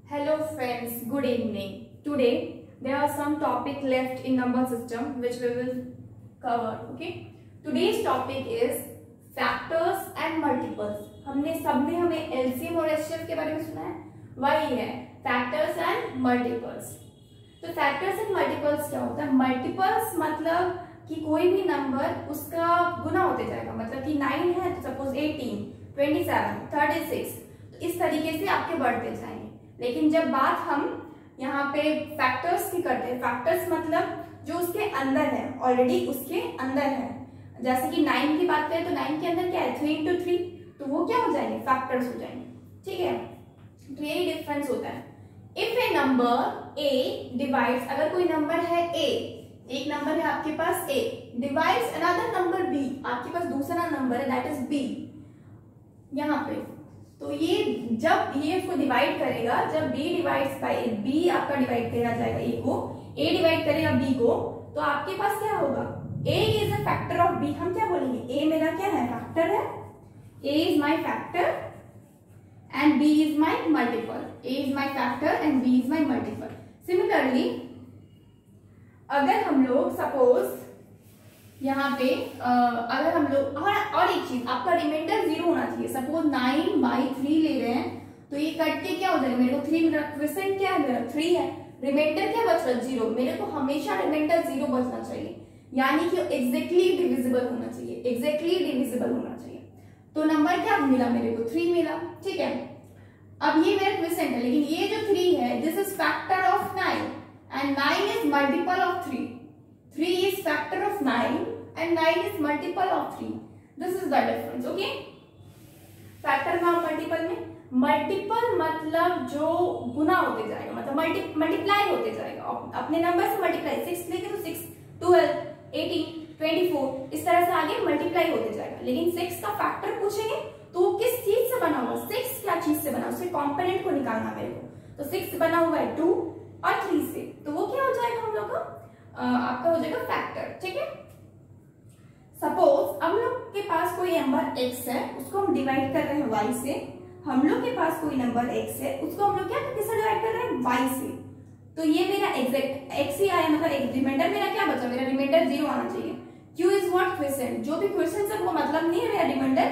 Hello friends, good evening. Today there are some topic left in number system which we will cover. Okay. Today's topic is factors and multiples. हमने सबने हमें LCM और HCF के बारे में सुना है, वही है factors and multiples. तो factors and multiples क्या होता है? Multiples मतलब कि कोई भी नंबर उसका गुना होते जाएगा, मतलब कि 9 है तो सपोज 18, 27, 36, तो इस तरीके से आपके बढ़ते जाएंगे. लेकिन जब बात हम यहाँ पे फैक्टर्स की करते हैं, फैक्टर्स मतलब जो उसके अंदर है, ऑलरेडी उसके अंदर है. जैसे कि 9 की बात करें तो 9 के अंदर क्या है, 3 into 3, तो वो क्या हो जाएंगे, फैक्टर्स हो जाएंगे. ठीक है, तो यही डिफरेंस होता है. If A number A divides, अगर कोई नंबर है ए, एक नंबर है आपके पास ए, डिवाइड्स अनदर नंबर बी, आपके पास दूसरा नंबर है दैट इज बी यहाँ पे, तो ये जब ये इसको डिवाइड करेगा, जब b डिवाइड्स बाय b आपका डिवाइड किया जाएगा a को, a डिवाइड करेगा b को, तो आपके पास क्या होगा, a is a factor of b. हम क्या बोलेंगे, a मेरा क्या है, फैक्टर है, a is my factor and b is my multiple. a is my factor and b is my multiple. Similarly अगर हम लोग सपोज यहाँ पे अगर हम लोग और एक चीज, आपका रिमाइंडर 0 होना चाहिए. सपोज 9/3 ले रहे हैं तो ये कट के क्या हो जाएगा, मेरे को 3 मेरा क्वेश्चन क्या है, मेरा 3 है, रिमाइंडर क्या बच रहा है, 0. मेरे को हमेशा रिमाइंडर 0 बचना चाहिए, यानी कि एग्जैक्टली डिविजिबल होना चाहिए, एग्जैक्टली डिविजिबल होना चाहिए. तो नंबर क्या मिला, मेरे को 3 मिला. ठीक है, अब ये मेरा क्वेश्चन है, लेकिन ये जो 3 है this is factor of 9 and 9 is multiple of 3. 3 is factor of 9 and 9 is multiple of 3. This is the difference. Okay? Factor में और multiple में, multiple मतलब जो गुना होते जाएगा, मतलब मल्टीप्लाई होते जाएगा, अपने नंबर से मल्टीप्लाई. 6 लेके तो 6, 12, 18, 24 इस तरह से आगे मल्टीप्लाई होते जाएगा. लेकिन 6 का फैक्टर पूछेंगे तो वो किस चीज से बना हुआ, 6 क्या चीज से बना, उसके कॉम्पोनेंट को निकालना मेरे को. तो 6 बना हुआ है 2 और 3 से, तो वो क्या हो जाएगा हम लोग का, आपका हो जाएगा फैक्टर. ठीक है, सपोज हम लोग के पास कोई नंबर x है, उसको हम डिवाइड कर रहे हैं y से. हम लोग के पास कोई नंबर x है, उसको हम लोग क्या किससे डिवाइड कर रहे हैं, y से. तो ये मेरा एग्जैक्ट x ही आया, मतलब एक रिमाइंडर मेरा क्या बचा, मेरा रिमाइंडर 0 आना चाहिए. q is what, question. जो भी क्वेश्चन है वो मतलब नहीं है, मेरा रिमाइंडर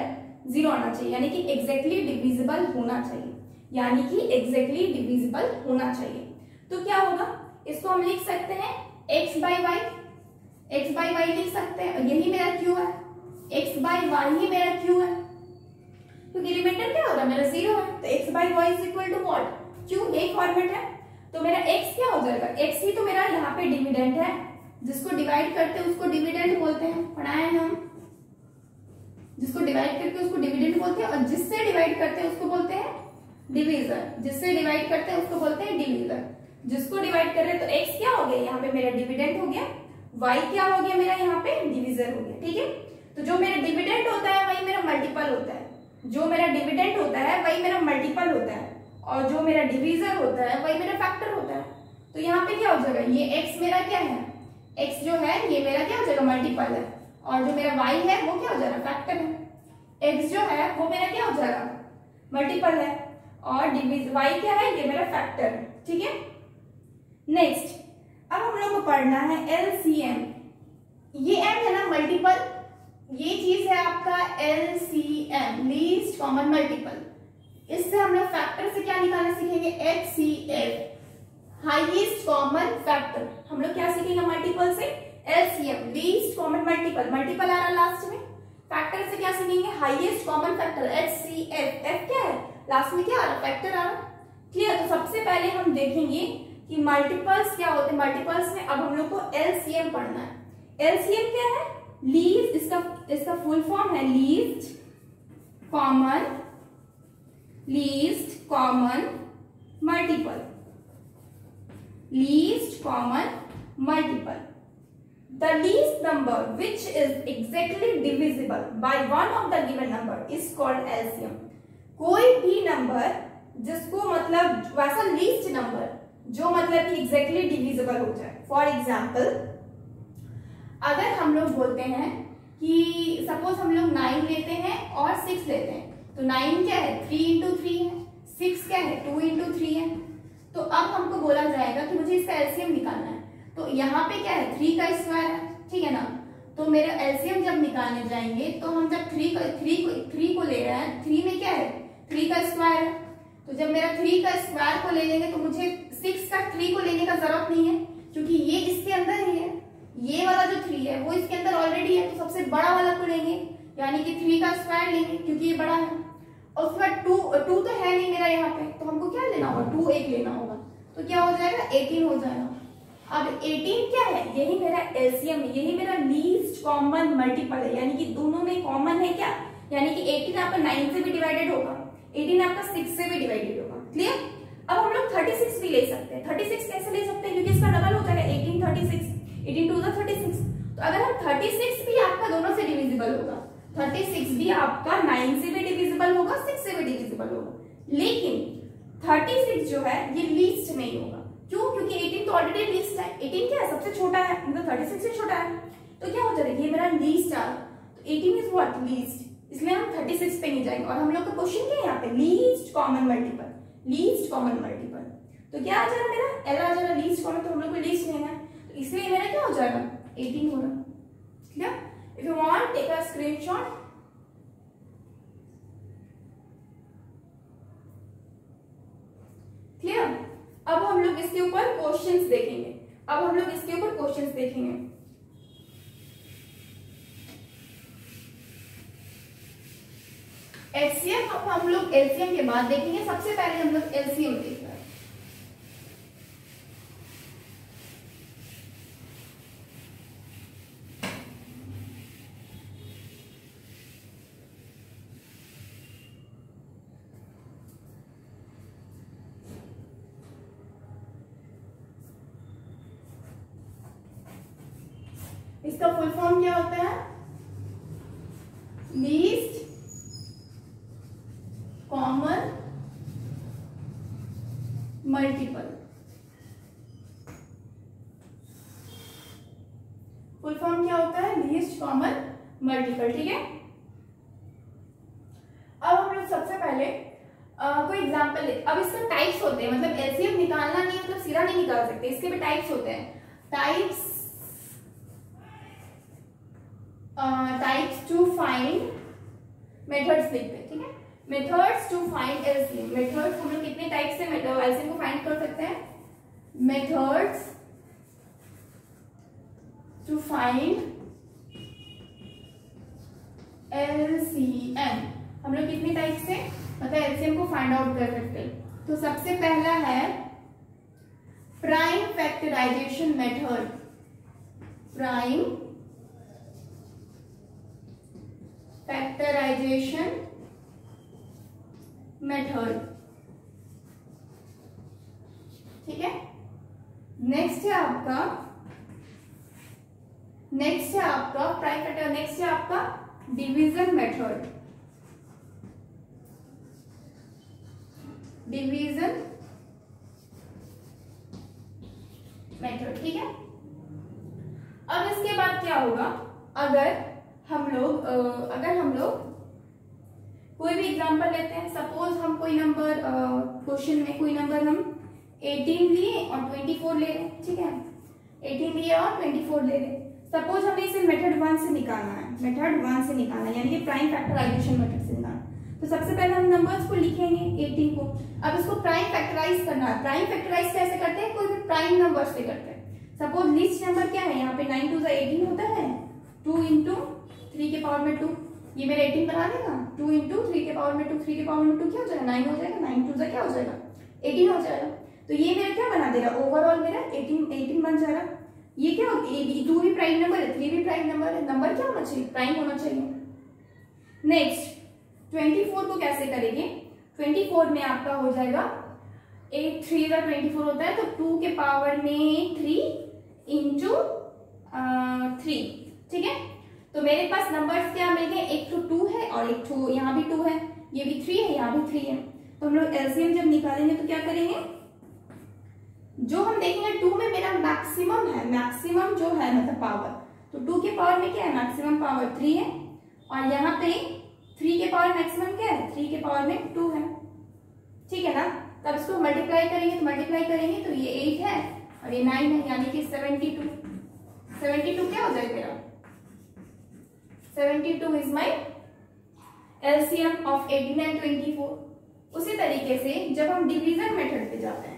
0 आना चाहिए, यानी कि एग्जैक्टली डिविजिबल होना चाहिए, यानी कि एग्जैक्टली डिविजिबल होना चाहिए. तो क्या होगा, इसको हम लिख सकते हैं x by y लिख सकते हैं, यही मेरा q है, x by y ही मेरा q है, क्योंकि रिमाइंडर क्या होगा, मेरा 0 है, तो x by y is equal to what, q. यही फॉर्मेट है. तो मेरा x क्या हो जाएगा, x ही तो मेरा यहाँ पे डिविडेंड है, जिसको डिवाइड करते हैं उसको डिविडेंड बोलते हैं, पढ़ाए हम. जिसको डिवाइड करके उसको डिविडेंड बोलते हैं, और जिससे डिवाइड करते हैं उसको बोलते हैं डिविजर. जिससे डिवाइड करते हैं उसको बोलते हैं डिविजर. जिसको डिवाइड कर रहे हैं, तो x क्या हो गया, यहाँ पे मेरा डिविडेंड हो गया, y क्या हो गया, मेरा यहाँ पे डिविजर हो गया. ठीक है, तो जो मेरा डिविडेंड होता है वही मेरा मल्टीपल होता है, जो मेरा डिविडेंड होता है वही मेरा मल्टीपल होता है, और जो मेरा डिविजर होता है वही मेरा फैक्टर होता है. तो यहाँ पे क्या हो जाएगा, ये x मेरा क्या है, x जो है ये मेरा क्या हो जाएगा, मल्टीपल है, और जो मेरा y है वो क्या हो जाएगा, फैक्टर है. x जो है वो मेरा क्या हो जाएगा, मल्टीपल है, और y क्या है, ये मेरा फैक्टर है. ठीक है, नेक्स्ट अब हम लोग को पढ़ना है LCM. ये m है ना मल्टीपल, ये चीज है आपका LCM, लीस्ट कॉमन मल्टीपल. इससे हम लोग फैक्टर से क्या निकालना सीखेंगे, HCF, हाईएस्ट कॉमन फैक्टर. हम लोग क्या सीखेंगे मल्टीपल से, LCM, least common multiple. Multiple आ रहा लास्ट में, फैक्टर से क्या सीखेंगे, highest common factor, HCF. F क्या है, लास्ट में क्या आ रहा, फैक्टर आ रहा. क्लियर. तो सबसे पहले हम देखेंगे कि मल्टीपल्स क्या होते हैं. मल्टीपल्स में अब हम लोग को LCM पढ़ना है. LCM क्या है, लीस्ट, इसका फुल फॉर्म है least common multiple. Least common multiple, the least number which is exactly divisible by one of the given number is called LCM. कोई भी नंबर जिसको मतलब वैसा लीस्ट नंबर जो मतलब कि एग्जैक्टली डिविजिबल हो जाए. फॉर एग्जाम्पल अगर हम लोग बोलते हैं कि सपोज हम लोग 9 लेते हैं और 6 लेते हैं, तो 9 क्या है, 3 into 3 है, 6 क्या है, 2 into 3 है. तो अब हमको बोला जाएगा कि मुझे इसका एलसीएम निकालना है। तो यहाँ पे क्या है, 3 का स्क्वायर है, ठीक है ना। तो मेरा एलसीएम जब निकालने जाएंगे तो हम जब 3 को ले रहे हैं, 3 में क्या है, 3 का स्क्वायर है। तो जब मेरा 3 का स्क्वायर को ले लेंगे तो मुझे 6 का 3 को लेने का जरूरत नहीं है, क्योंकि ये इसके अंदर ही है। ये वाला जो 3 है वो इसके अंदर ऑलरेडी है, तो सबसे बड़ा वाला को लेंगे, यानी कि 3 का स्क्वायर लेंगे क्योंकि ये बड़ा है। और उसके बाद 2 तो है नहीं मेरा यहाँ पे, तो हमको क्या लेना होगा, 2 एक लेना होगा। तो क्या हो जाएगा, 18 हो जाएगा। अब 18 क्या है, यही मेरा एलसीएम है, यही मेरा लीस्ट कॉमन मल्टीपल है, यानी कि दोनों में कॉमन है क्या, यानी कि 18 आपका 9 से भी डिवाइडेड होगा, 18 आपका 6 से भी डिवाइडेड होगा। क्लियर। अब हम लोग 36 भी ले सकते हैं। 36 कैसे ले सकते हैं, क्योंकि इसका डबल हो जाएगा 18 36, 18 2 36। तो अगर हम 36 भी आपका दोनों से डिविजिबल होगा, 36 भी आपका 9 से भी डिविजिबल होगा, 6 से भी डिविजिबल होगा, लेकिन 36 जो है ये लीस्ट नहीं होगा। क्यों, क्योंकि 18 तो ऑलरेडी लीस्ट है। 18 क्या है, सबसे छोटा है, मतलब 36 से छोटा है। तो क्या हो जाएगा, ये मेरा लीस्ट आ, तो 18 इज व्हाट, लीस्ट, इसलिए हम 36 पे नहीं जाएंगे। और हम लोग का क्वेश्चन क्या है यहाँ पे, least common multiple, least common multiple. तो क्या आ जाएगा मेरा, एल आ जाएगा लीस्ट कॉमन, तो हम लोग को लीस्ट लेना है, तो इसलिए मेरा क्या हो जाएगा, 18 होगा। Clear. If you want take a screenshot. Clear. अब हम लोग इसके ऊपर क्वेश्चंस देखेंगे, अब हम लोग इसके ऊपर क्वेश्चंस देखेंगे। एचसीएफ अब हम लोग एलसीएम के बाद देखेंगे, सबसे पहले हम लोग एलसीएम देख रहे हैं। इसका फुल फॉर्म क्या होता है, least common multiple. Full form क्या होता है, लीस्ट कॉमन मल्टीपल। ठीक है। अब हम लोग सबसे पहले कोई एग्जांपल ले। अब इसके टाइप्स होते हैं, मतलब एलसीएम निकालना नहीं, मतलब सीधा नहीं निकाल सकते, इसके भी टाइप्स होते हैं। टाइप्स टू फाइंड, मेथड्स लिखते हैं। ठीक है, methods to find LCM. Methods हम लोग कितने टाइप से एलसीएम को फाइंड कर सकते हैं, मेथड्स टू फाइंड एलसीएम। हम लोग कितने टाइप से मतलब एलसीएम को फाइंड आउट कर सकते हैं। तो सबसे पहला है prime factorization method. Prime factorization method. ठीक है। नेक्स्ट है आपका प्राइम फैक्टर। नेक्स्ट है आपका डिवीजन मेथड। Division method. ठीक है। अब इसके बाद क्या होगा, अगर हम लोग कोई भी एग्जांपल लेते हैं, सपोज हम कोई नंबर क्वेश्चन में कोई नंबर हम 18 लिए और 24 ले रहे हैं। ठीक है, 18 लिए और 24 ले रहे हैं। सपोज हमें इसे मेथड 1 से निकालना है, मेथड 1 से निकालना है, यानी कि प्राइम फैक्टराइजेशन मेथड से निकालना। तो सबसे पहले हम नंबर्स को लिखेंगे 18 को। अब इसको प्राइम फैक्टराइज करना है। प्राइम फैक्टराइज कैसे करते हैं, कोई भी प्राइम नंबर से करते हैं। सपोज लीस्ट नंबर क्या है, यहाँ पे 9 2 18 होता है, 2 इंटू 3 के पावर में 2, ये मेरा 18 बना देगा। 2 इंटू 3 के पावर में 2, 3 के पावर में 2 क्या हो जाएगा, 9 हो जाएगा। 9 2 क्या हो जाएगा, 18 हो जाएगा। तो ये मेरा क्या बना दे रहा, ओवरऑल मेरा 18 बन जाएगा। ये क्या, 2 भी प्राइम नंबर है, 3 भी प्राइम नंबर है, नंबर क्या होना चाहिए, प्राइम होना चाहिए। नेक्स्ट 24 को कैसे करेंगे, 24 में आपका हो जाएगा 8 3 का 24 होता है, तो 2 के पावर में 3 इंटू 3। ठीक है, तो मेरे पास नंबर्स क्या मिल गए, एक तो 2 है और एक तो यहाँ भी 2 है, ये भी 3 है, यहाँ भी 3 है। तो हम लोग एलसीएम जब निकालेंगे तो क्या करेंगे, जो हम देखेंगे 2 में मेरा मैक्सिमम है, मैक्सिमम जो है मतलब पावर, तो 2 के पावर में क्या है, मैक्सिमम पावर 3 है, और यहाँ पे 3 के पावर मैक्सिमम क्या है, 3 के पावर में 2 है। ठीक है ना। तब इसको मल्टीप्लाई करेंगे तो ये 8 है और ये 9 है, यानी कि 72। 72 क्या हो जाएगा मेरा? 72 is my LCM of 18 and 24। उसी तरीके से जब हम डिवीजन मेथड पे जाते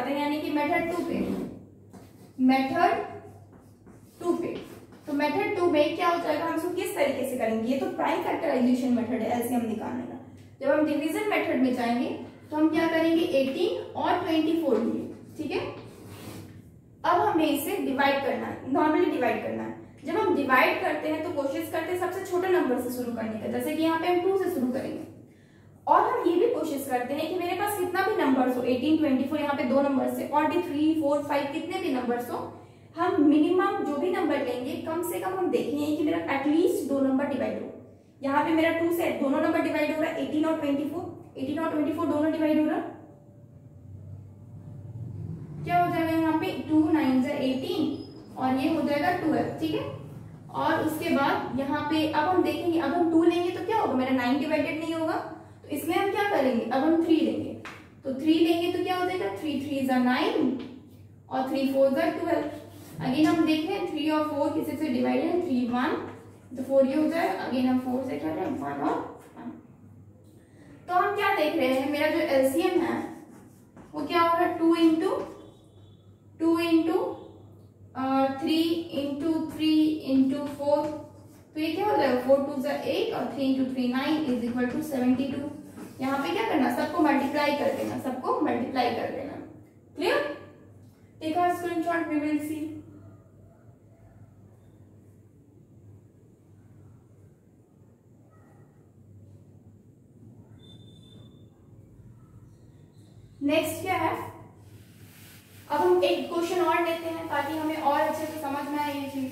हैं, यानी कि मेथड 2 पे, तो मेथड 2 में क्या हो जाएगा, हम इसको किस तरीके से करेंगे? ये तो प्राइम फैक्टराइजेशन मेथड है एलसीएम निकालने का। जब हम डिवीजन मेथड में जाएंगे तो हम क्या करेंगे, 18 और 24 लेंगे, ठीक है। अब हमें इसे डिवाइड करना है, नॉर्मली डिवाइड करना है। जब हम डिवाइड करते हैं तो कोशिश करते हैं सबसे छोटे नंबर से शुरू करने का, जैसे कि यहाँ पे हम 2 से शुरू करेंगे। और हम ये भी कोशिश करते हैं कि मेरे पास कितना भी नंबर्स हो, 18, 24, यहाँ पे 2 नंबर से, और भी 3, 4, 5 कितने भी नंबर्स हो, हम मिनिमम जो भी नंबर लेंगे कम से कम हम देखेंगे कि मेरा एटलीस्ट 2 नंबर डिवाइड हो। यहाँ पे मेरा 2 से दोनों नंबर डिवाइड हो रहा है, 18 और 24 दोनों डिवाइड हो रहा है। क्या हो जाएगा यहाँ पे, 2 9 जा 18 और ये हो जाएगा 12, ठीक है। और उसके बाद यहाँ पे अब हम देखेंगे, अब हम 2 लेंगे तो क्या होगा, मेरा 9 डिवाइडेड नहीं होगा, तो इसमें हम क्या करेंगे, अब हम 3 लेंगे, तो 3 लेंगे तो क्या हो जाएगा, 3 3 जा 9 और 3 4 जा 12। अगेन हम देखें 3 और 4 किसी से डिवाइडेड है, 3 1 तो 4 ये हो जाएगा। अगेन हम 4 से कर रहे हैं 1 और 1। तो हम क्या देख रहे हैं, मेरा जो एलसीएम है वो क्या हो रहा है, 2 इंटू 3 इंटू 3 इंटू 4, तो ये क्या हो जाएगा, 4 2 जा 8 और 3 इंटू 3 9 इज इक्वल टू 72। यहाँ पे क्या करना, सबको मल्टीप्लाई कर देना, clear. Take a screenshot, we will see. Next क्या है, अब हम एक क्वेश्चन और लेते हैं ताकि हमें और अच्छे से समझ में आए ये चीज।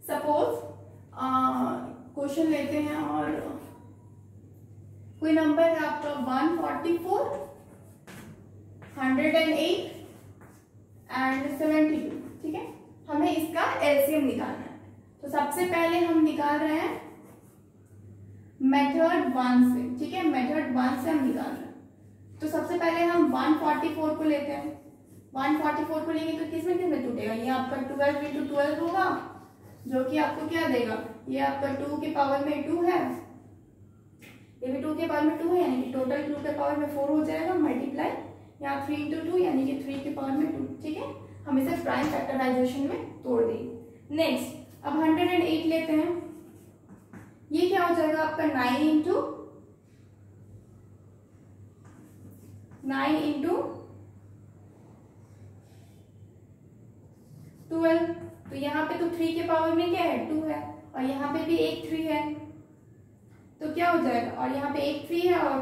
सपोज क्वेश्चन लेते हैं और कोई नंबर है आपका 144, 108 एंड 72, ठीक है। हमें इसका एलसीएम निकालना है, तो सबसे पहले हम निकाल रहे हैं मेथड 1 से, ठीक है। मेथड 1 से हम निकाल रहे हैं, तो सबसे पहले हम 144 को लेते हैं। 144 को लेंगे तो किसमें टूटेगा, ये आपका 12 इंटू 12 होगा, जो कि आपको क्या देगा, ये आपका 2 के पावर में 2 है, ये भी 2 के पावर में 2 है, यानी कि टोटल 2 के पावर में 4 हो जाएगा, मल्टीप्लाई यहाँ 3 इंटू 2 यानी कि 3 के पावर में 2, ठीक है। हम इसे प्राइम फैक्टराइजेशन में तोड़ देंगे। नेक्स्ट अब 108 लेते हैं, ये क्या हो जाएगा आपका 9 इंटू 12, तो यहाँ पे तो 3 के पावर में क्या है, 2 है, और यहाँ पे भी एक 3 है, तो क्या हो जाएगा, और यहाँ पे एक 3 है और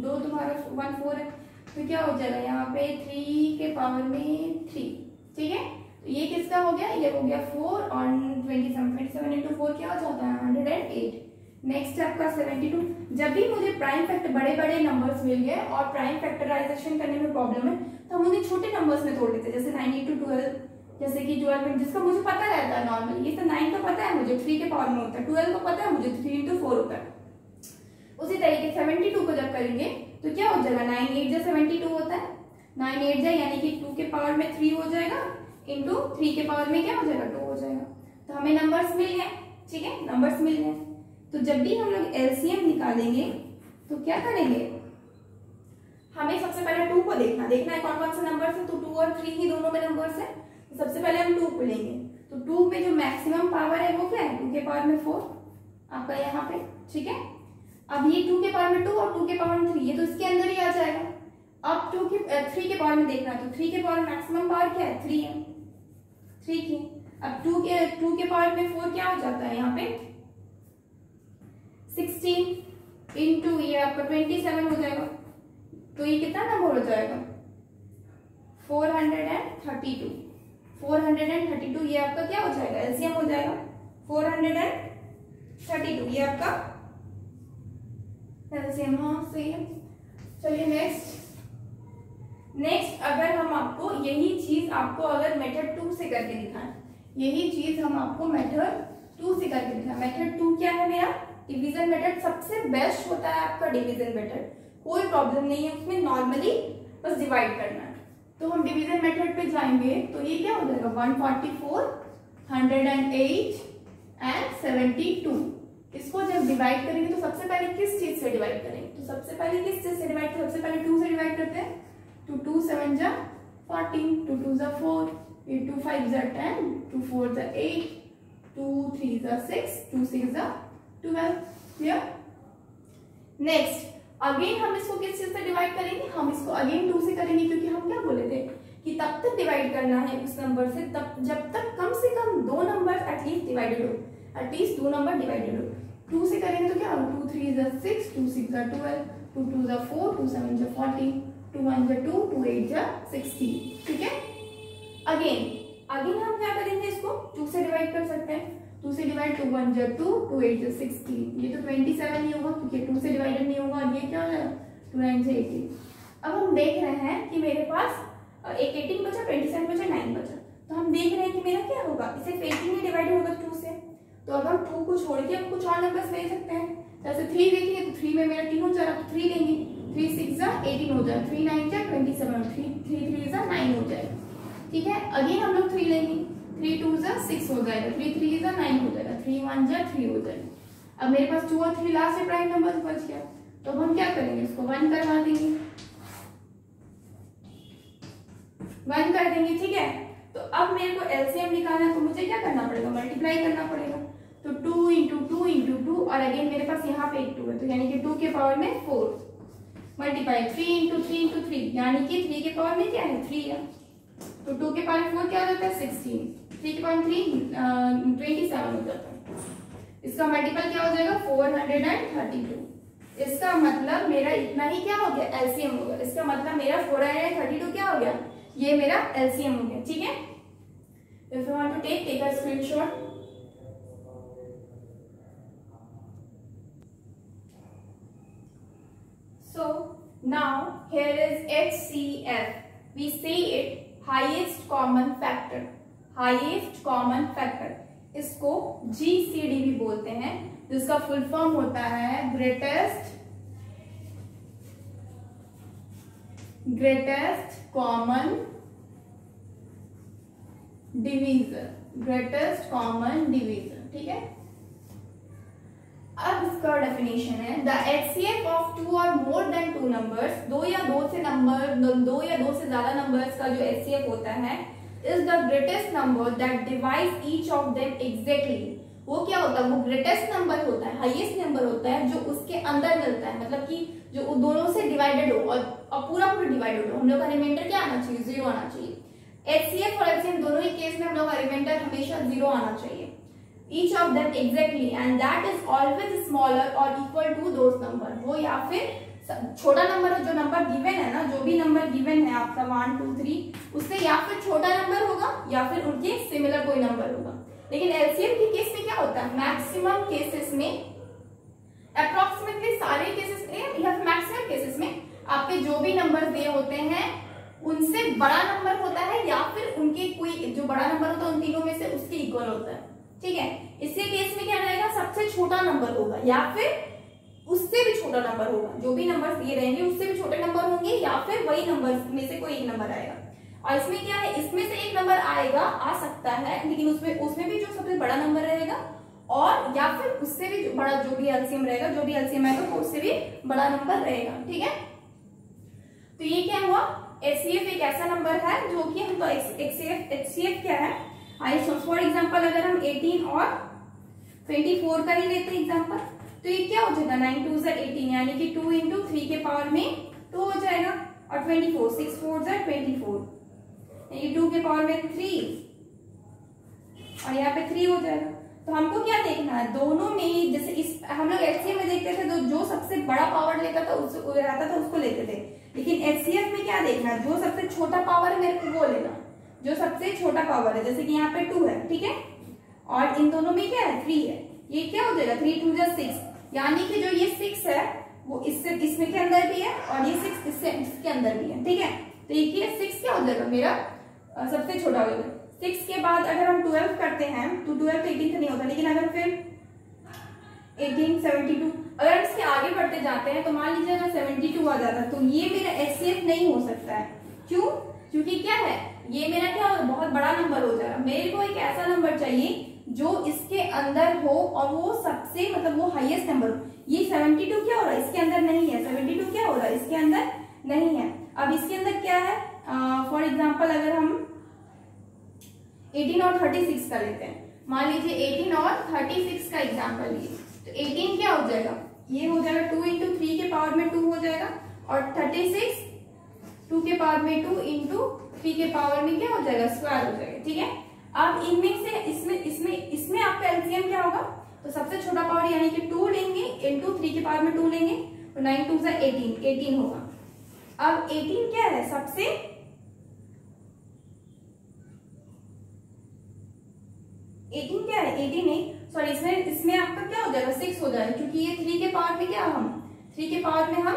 2 तुम्हारा 1 4 है, तो क्या हो जाएगा यहाँ पे 3 के पावर में 3, ठीक है। तो ये किसका हो गया, ये हो गया 4 और 27 इंटू 4 क्या हो जाता है 108। नेक्स्ट है आपका 72। जब भी मुझे प्राइम फैक्टर बड़े नंबर्स मिल गए और प्राइम फैक्टराइजेशन करने में प्रॉब्लम है तो हम उन्हें छोटे नंबर्स में तोड़ लेते हैं, जैसे 9 इंटू 12, जैसे कि 12 जिसका मुझे पता रहता है नॉर्मली, ये तो 9 का पता है मुझे 3 के पावर में होता है, 12 को पता है मुझे 3 इंटू 4 होता है। उसी तरीके 72 को जब करेंगे तो क्या हो जाएगा, 9 8 जा 72 होता है, 9 8 जा यानी कि 2 के पावर में 3 हो जाएगा इंटू 3 के पावर में क्या हो जाएगा 2 हो जाएगा। तो हमें नंबर्स मिल गए, ठीक है, नंबर्स मिल गए। तो जब भी हम लोग एलसीएम निकालेंगे तो क्या करेंगे, हमें सबसे पहले 2 को देखना है कौन कौन से नंबर है, तो 2 और 3 ही दोनों में नंबर्स है। तो सबसे पहले हम 2 को लेंगे, तो 2 में जो मैक्सिमम पावर है वो क्या है 2 के पावर में 4 आपका यहाँ पे, ठीक है। अब ये 2 के पावर में 2 और 2 के पावर में 3, ये तो इसके अंदर ही आ जाएगा। अब 3 के पावर में देखना है, तो 3 के पावर मैक्सिमम पावर क्या है 3 है, 3 की। अब 2 के पावर में 4 क्या हो जाता है यहाँ पे 16 इंटू ये आपका 27 हो जाएगा, तो ये कितना नंबर हो जाएगा 432। ये आपका क्या हो जाएगा एलसीएम हो जाएगा 432, ये आपका एलसीएम, हाँ सही है। चलिए नेक्स्ट अगर हम आपको यही चीज अगर मेथड 2 से करके दिखाएं, यही चीज हम आपको मेथड 2 से करके दिखाएं। मेथड 2 क्या है मेरा? Division method. सबसे बेस्ट होता है आपका डिवीजन मेथड, कोई प्रॉब्लम नहीं है उसमें, नॉर्मली बस डिवाइड करना है। तो हम डिवीजन मेथड पे जाएंगे तो ये क्या हो जाएगा 144, 108 एंड 72। इसको जब डिवाइड करेंगे तो सबसे पहले किस चीज से डिवाइड करेंगे? तो सबसे पहले किस चीज से डिवाइड? सबसे पहले 2 से डिवाइड करते हैं। तो 2 7 जा 14, 2 2 जा 4, 2 5 जा 10, 2 4 जा 8, 2 3 जा 6, 2 6 जा 12। क्लियर? नेक्स्ट अगेन हम इसको किस चीज से डिवाइड करेंगे? हम इसको अगेन 2 से करेंगे, क्योंकि हम क्या बोले थे कि तब तक डिवाइड करना है उस नंबर से तब जब तक कम से कम 2 नंबर एटलीस्ट डिवाइडेड हो, एटलीस्ट 2 नंबर डिवाइडेड हो। 2 से करेंगे तो क्या होगा 2 3 जा 6, 2 6 जा 12, 2 2 जा 4, 2 7 जा 14, 2 1 जा 2, 2 8 जा 16। ठीक है? अगेन हम क्या करेंगे? इसको 2 से डिवाइड कर सकते हैं। 2 से डिवाइड 2 1 जा 2, 2 8 जा 16। ये तो 27 ही होगा क्योंकि 2 से डिवाइडेड नहीं होगा। ये क्या हो जाएगा 2 9 से 18। अब हम देख रहे हैं कि मेरे पास एक 18 बचा, 27 बचा, 9 बचा। तो हम देख रहे हैं कि मेरा क्या होगा, इसे 18 में डिवाइड होगा 2 से। तो अगर हम 2 को छोड़ के हम कुछ और नंबर्स ले सकते हैं। जैसे 3 देखेंगे तो 3 में मेरा 3 हो जाएगा, तो 3 लेंगे। 3 6 जा 18 हो जाएगा, 3 9 जा 27, 3 3 जा 9 हो जाएगा। ठीक है? अगेन हम लोग 3 लेंगे, 3 2 जा 6 हो जाएगा, 3 3 जा 9 हो जाएगा, 3 1 जा 3 हो जाएगा। अब मेरे पास 2 और 3 लास्ट से प्राइम नंबर बच गया, तो हम क्या करेंगे? इसको 1 करवा देंगे, 1 कर देंगे। ठीक है? तो अब मेरे को एलसीएम निकालना है, तो मुझे क्या करना पड़ेगा? मल्टीप्लाई करना पड़ेगा। तो 2 इंटू 2 इंटू 2, और अगेन मेरे पास यहाँ पे एक 2 है, तो यानी कि 2 के पावर में 4 मल्टीप्लाई 3 इंटू 3 इंटू 3, यानी कि 3 के पावर में क्या है 3 है। तो 2 के पावर 4 क्या हो जाता है 16, 3 के पावर 3 27 हो जाता है। इसका मल्टीपल क्या हो जाएगा 432। इसका मतलब मेरा इतना ही क्या हो गया एलसीएम हो गया। इसका मतलब मेरा 432 क्या हो गया, ये मेरा एलसीएम हो गया। ठीक है? If you want to take a screenshot. So now here is HCF. We say it highest common factor. Highest common factor. इसको GCD भी बोलते हैं, जिसका फुल फॉर्म होता है greatest common divisor. Greatest common divisor. ठीक है? अब इसका डेफिनेशन है द एचसीएफ ऑफ 2 और मोर देन 2 नंबर्स, 2 या 2 से ज्यादा नंबर्स का जो एचसीएफ होता है is the greatest number that divides each of them exactly. वो क्या होता है? वो ग्रेटेस्ट नंबर होता है, हाईएस्ट नंबर होता है जो उसके अंदर मिलता है, मतलब कि जो दोनों से डिवाइडेड हो और पूरा डिवाइडेड हो। हम लोग का रिमाइंडर क्या आना चाहिए? 0 आना चाहिए। एचसीएफ और एलसीएम दोनों ही केस में हम लोग का रिमाइंडर हमेशा 0 आना चाहिए। Each of them exactly, and that is always smaller or equal to those number। वो या फिर छोटा नंबर, जो नंबर गिवन है ना, जो भी नंबर गिवन है आपका 1 2 3, उससे या फिर छोटा नंबर होगा या फिर उनके सिमिलर कोई नंबर होगा। लेकिन एलसीएम के केस में क्या होता है? मैक्सिमम केसेस में, अप्रोक्सीमेटली सारे केसेस में या फिर मैक्सिमम केसेस में आपके जो भी नंबर दिए होते हैं उनसे बड़ा नंबर होता है, या फिर उनके कोई जो बड़ा नंबर होता है उन तीनों में से उसके इक्वल होता है। ठीक है? इसके केस में क्या रहेगा? सबसे छोटा नंबर होगा या फिर उससे भी छोटा नंबर होगा। जो भी नंबर दिए रहेंगे उससे भी छोटे नंबर होंगे, या फिर वही नंबर में से कोई एक नंबर आएगा। और इसमें क्या है? इसमें से एक नंबर आएगा, आ सकता है, लेकिन उसमें भी जो सबसे बड़ा नंबर रहेगा, और या फिर उससे भी बड़ा जो भी एलसीएम रहेगा, जो भी एलसीएम आएगा तो उससे भी बड़ा नंबर रहेगा। ठीक है? तो ये क्या हुआ? एचसीएफ एक ऐसा नंबर है जो कि हम तो एचसीएफ क्या है, फॉर एग्जाम्पल अगर हम 18 और 24 का ही लेते हैं एग्जाम्पल, तो ये क्या हो जाएगा 9 2 18, यानी कि 2 इंटू 3 के पावर में 2 हो जाएगा, और 24 6 4 24, यानी 2 के पावर में 3, और यहाँ पे 3 हो जाएगा। तो हमको क्या देखना है? दोनों में, जैसे इस हम लोग एचसीएफ में देखते थे तो जो सबसे बड़ा पावर लेता था उसको लेते थे, लेकिन एचसीएफ में क्या देखना है? जो सबसे छोटा पावर है मेरे को वो लेना, जो सबसे छोटा पावर है। जैसे कि यहाँ पे 2 है, ठीक है, और इन दोनों में क्या है 3 है, ये क्या हो जाएगा 3 2 6, यानी कि जो ये 6 है वो इसमें के अंदर भी है और ये 6 इसके अंदर भी है, ठीक है। तो ये 6 क्या हो जाएगा मेरा सबसे छोटा हो जाएगा। 6 के बाद अगर हम 12 करते हैं तो 12 तो 18 नहीं होता, लेकिन अगर फिर 18, 72 अगर इसके आगे बढ़ते जाते हैं तो मान लीजिए अगर 72 आ जाता है तो ये मेरा HCF नहीं हो सकता है। क्यों? क्योंकि क्या है, ये मेरा क्या बहुत बड़ा नंबर हो जाएगा। मेरे को एक ऐसा नंबर चाहिए जो इसके अंदर हो और वो सबसे मतलब वो हाईएस्ट नंबर हो। ये 72 क्या हो रहा है, इसके अंदर नहीं है। 72 क्या हो रहा है, इसके अंदर नहीं है। अब इसके अंदर क्या है, फॉर एग्जाम्पल अगर हम 18 और 36 का लेते हैं, मान लीजिए 18 और 36 का एग्जाम्पल लिए, तो 18 क्या हो जाएगा, ये हो जाएगा 2 इंटू 3 के पावर में 2 हो जाएगा, और 36 2 के पावर में 2 इंटू 3 के पावर में क्या हो जाएगा, स्क्वायर हो जाएगा, ठीक है। अब इनमें से इसमें आपका एलसीएम क्या होगा, तो सबसे छोटा पावर यानी कि 2 लेंगे इंटू 3 के पावर में 2 लेंगे, तो 9 2 से 18 होगा। अब 18 क्या है सबसे, क्या है 18 नहीं, सॉरी इसमें आपका क्या हो जाएगा 6 हो जाएगा, क्योंकि ये 3 के पावर में क्या हम 3 के पावर में हम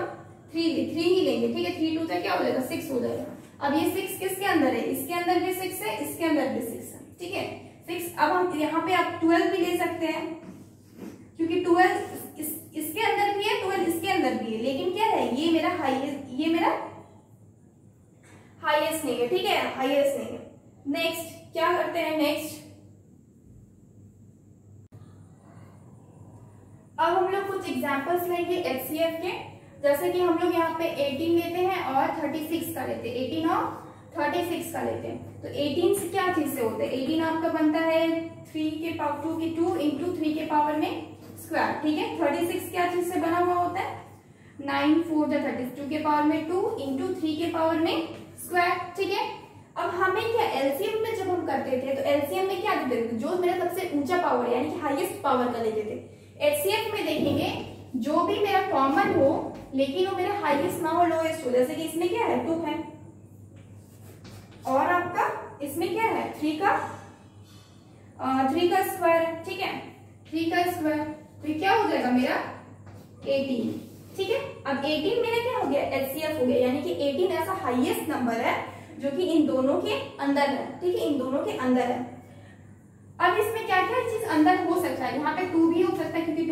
3 ही लेंगे, ठीक है। 3 2 से क्या हो जाएगा 6 हो जाएगा। अब ये 6 किसके अंदर है, इसके अंदर भी 6 है, इसके अंदर भी 6 है, ठीक है 6। अब हम यहाँ पे आप 12 भी ले सकते हैं, क्योंकि 12 इसके अंदर भी है, 12 इसके अंदर भी है, लेकिन क्या है ये मेरा हाईएस्ट नहीं है, ठीक है, हाईएस्ट नहीं है। नेक्स्ट क्या करते हैं, नेक्स्ट अब हम लोग कुछ एग्जांपल्स लेंगे HCF के, जैसे कि हम लोग यहाँ पे 18 लेते हैं और 36 का लेते हैं, 18 और 36 का लेते हैं। तो 18 से क्या चीज से होता है, 18 आपका बनता है 3 के पावर 2 इंटू 3 के पावर में स्क्वायर, ठीक है। 36 क्या चीज से बना हुआ होता है, 9 4 जा 32 के पावर में 2 इंटू 3 के पावर में स्क्वायर, ठीक है। अब हमें क्या एलसीएम में जब हम करते थे तो एलसीएम में क्या देते थे, जो मेरा सबसे ऊंचा पावर यानी कि हाईएस्ट पावर का लेते थे। HCF में देखेंगे जो भी मेरा कॉमन हो लेकिन वो मेरा हाईएस्ट ना हो, लोएस्ट हो, जैसे कि इसमें क्या है 2 है और आपका इसमें क्या है 3 का स्क्वायर, ठीक है 3 का स्क्वायर, तो क्या हो जाएगा मेरा 18, ठीक है। अब 18 मेरा क्या हो गया HCF हो गया, यानी कि 18 ऐसा हाईएस्ट नंबर है जो कि इन दोनों के अंदर है, ठीक है, इन दोनों के अंदर है। अब इसमें क्या क्या चीज अंदर हो सकता है, यहाँ पे 2 भी हो सकता है क्योंकि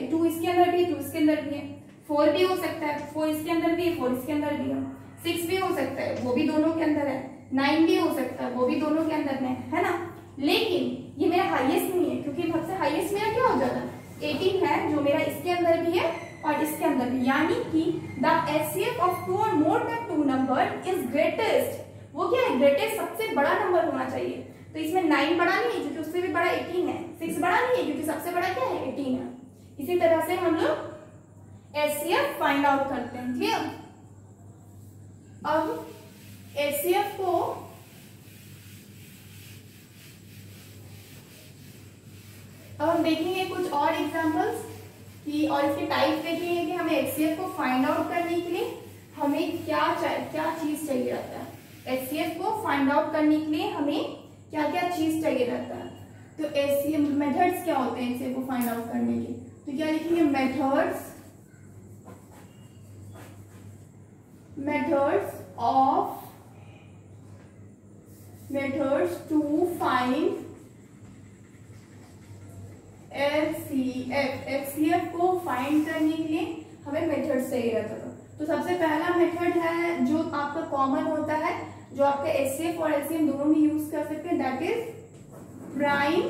2 इसके अंदर भी है, 2 इसके अंदर भी है, 4 भी हो सकता है, 4 इसके अंदर भी है, 4 इसके अंदर भी है, 6 भी हो सकता है, वो भी दोनों के अंदर है, 9 भी हो सकता है, वो भी दोनों के अंदर है ना। लेकिन ये मेरा हाईएस्ट नहीं है, क्योंकि सबसे हाईएस्ट मेरा क्या हो जाता है 18 है, जो मेरा इसके अंदर भी है और इसके अंदर भी, यानी कि द HCF ऑफ 2 और more than 2 number is greatest. वो क्या है, ग्रेटेस्ट सबसे बड़ा नंबर होना चाहिए। तो इसमें 9 बड़ा नहीं है क्योंकि उससे भी बड़ा 18 है, 6 बड़ा नहीं है क्योंकि सबसे बड़ा क्या है 18 है। इसी तरह से हम लोग HCF फाइंड आउट करते हैं, ठीक है। अब HCF को अब हम देखेंगे कुछ और एग्जांपल्स कि और इसके टाइप देखेंगे कि हमें HCF को फाइंड आउट करने के लिए हमें क्या चीज चाहिए रहता है। HCF को फाइंड आउट करने के लिए हमें क्या क्या चीज चाहिए रहता है। तो HCF मेथड्स क्या होते हैं HCF को फाइंड आउट करने के, तो क्या लिखेंगे मेथड्स टू फाइंड HCF को फाइंड करने के लिए हमें मेथड्स चाहिए रहता था। तो सबसे पहला मेथड है जो आपका कॉमन होता है, जो आपका HCF और LCM दोनों में यूज कर सकते हैं, that is prime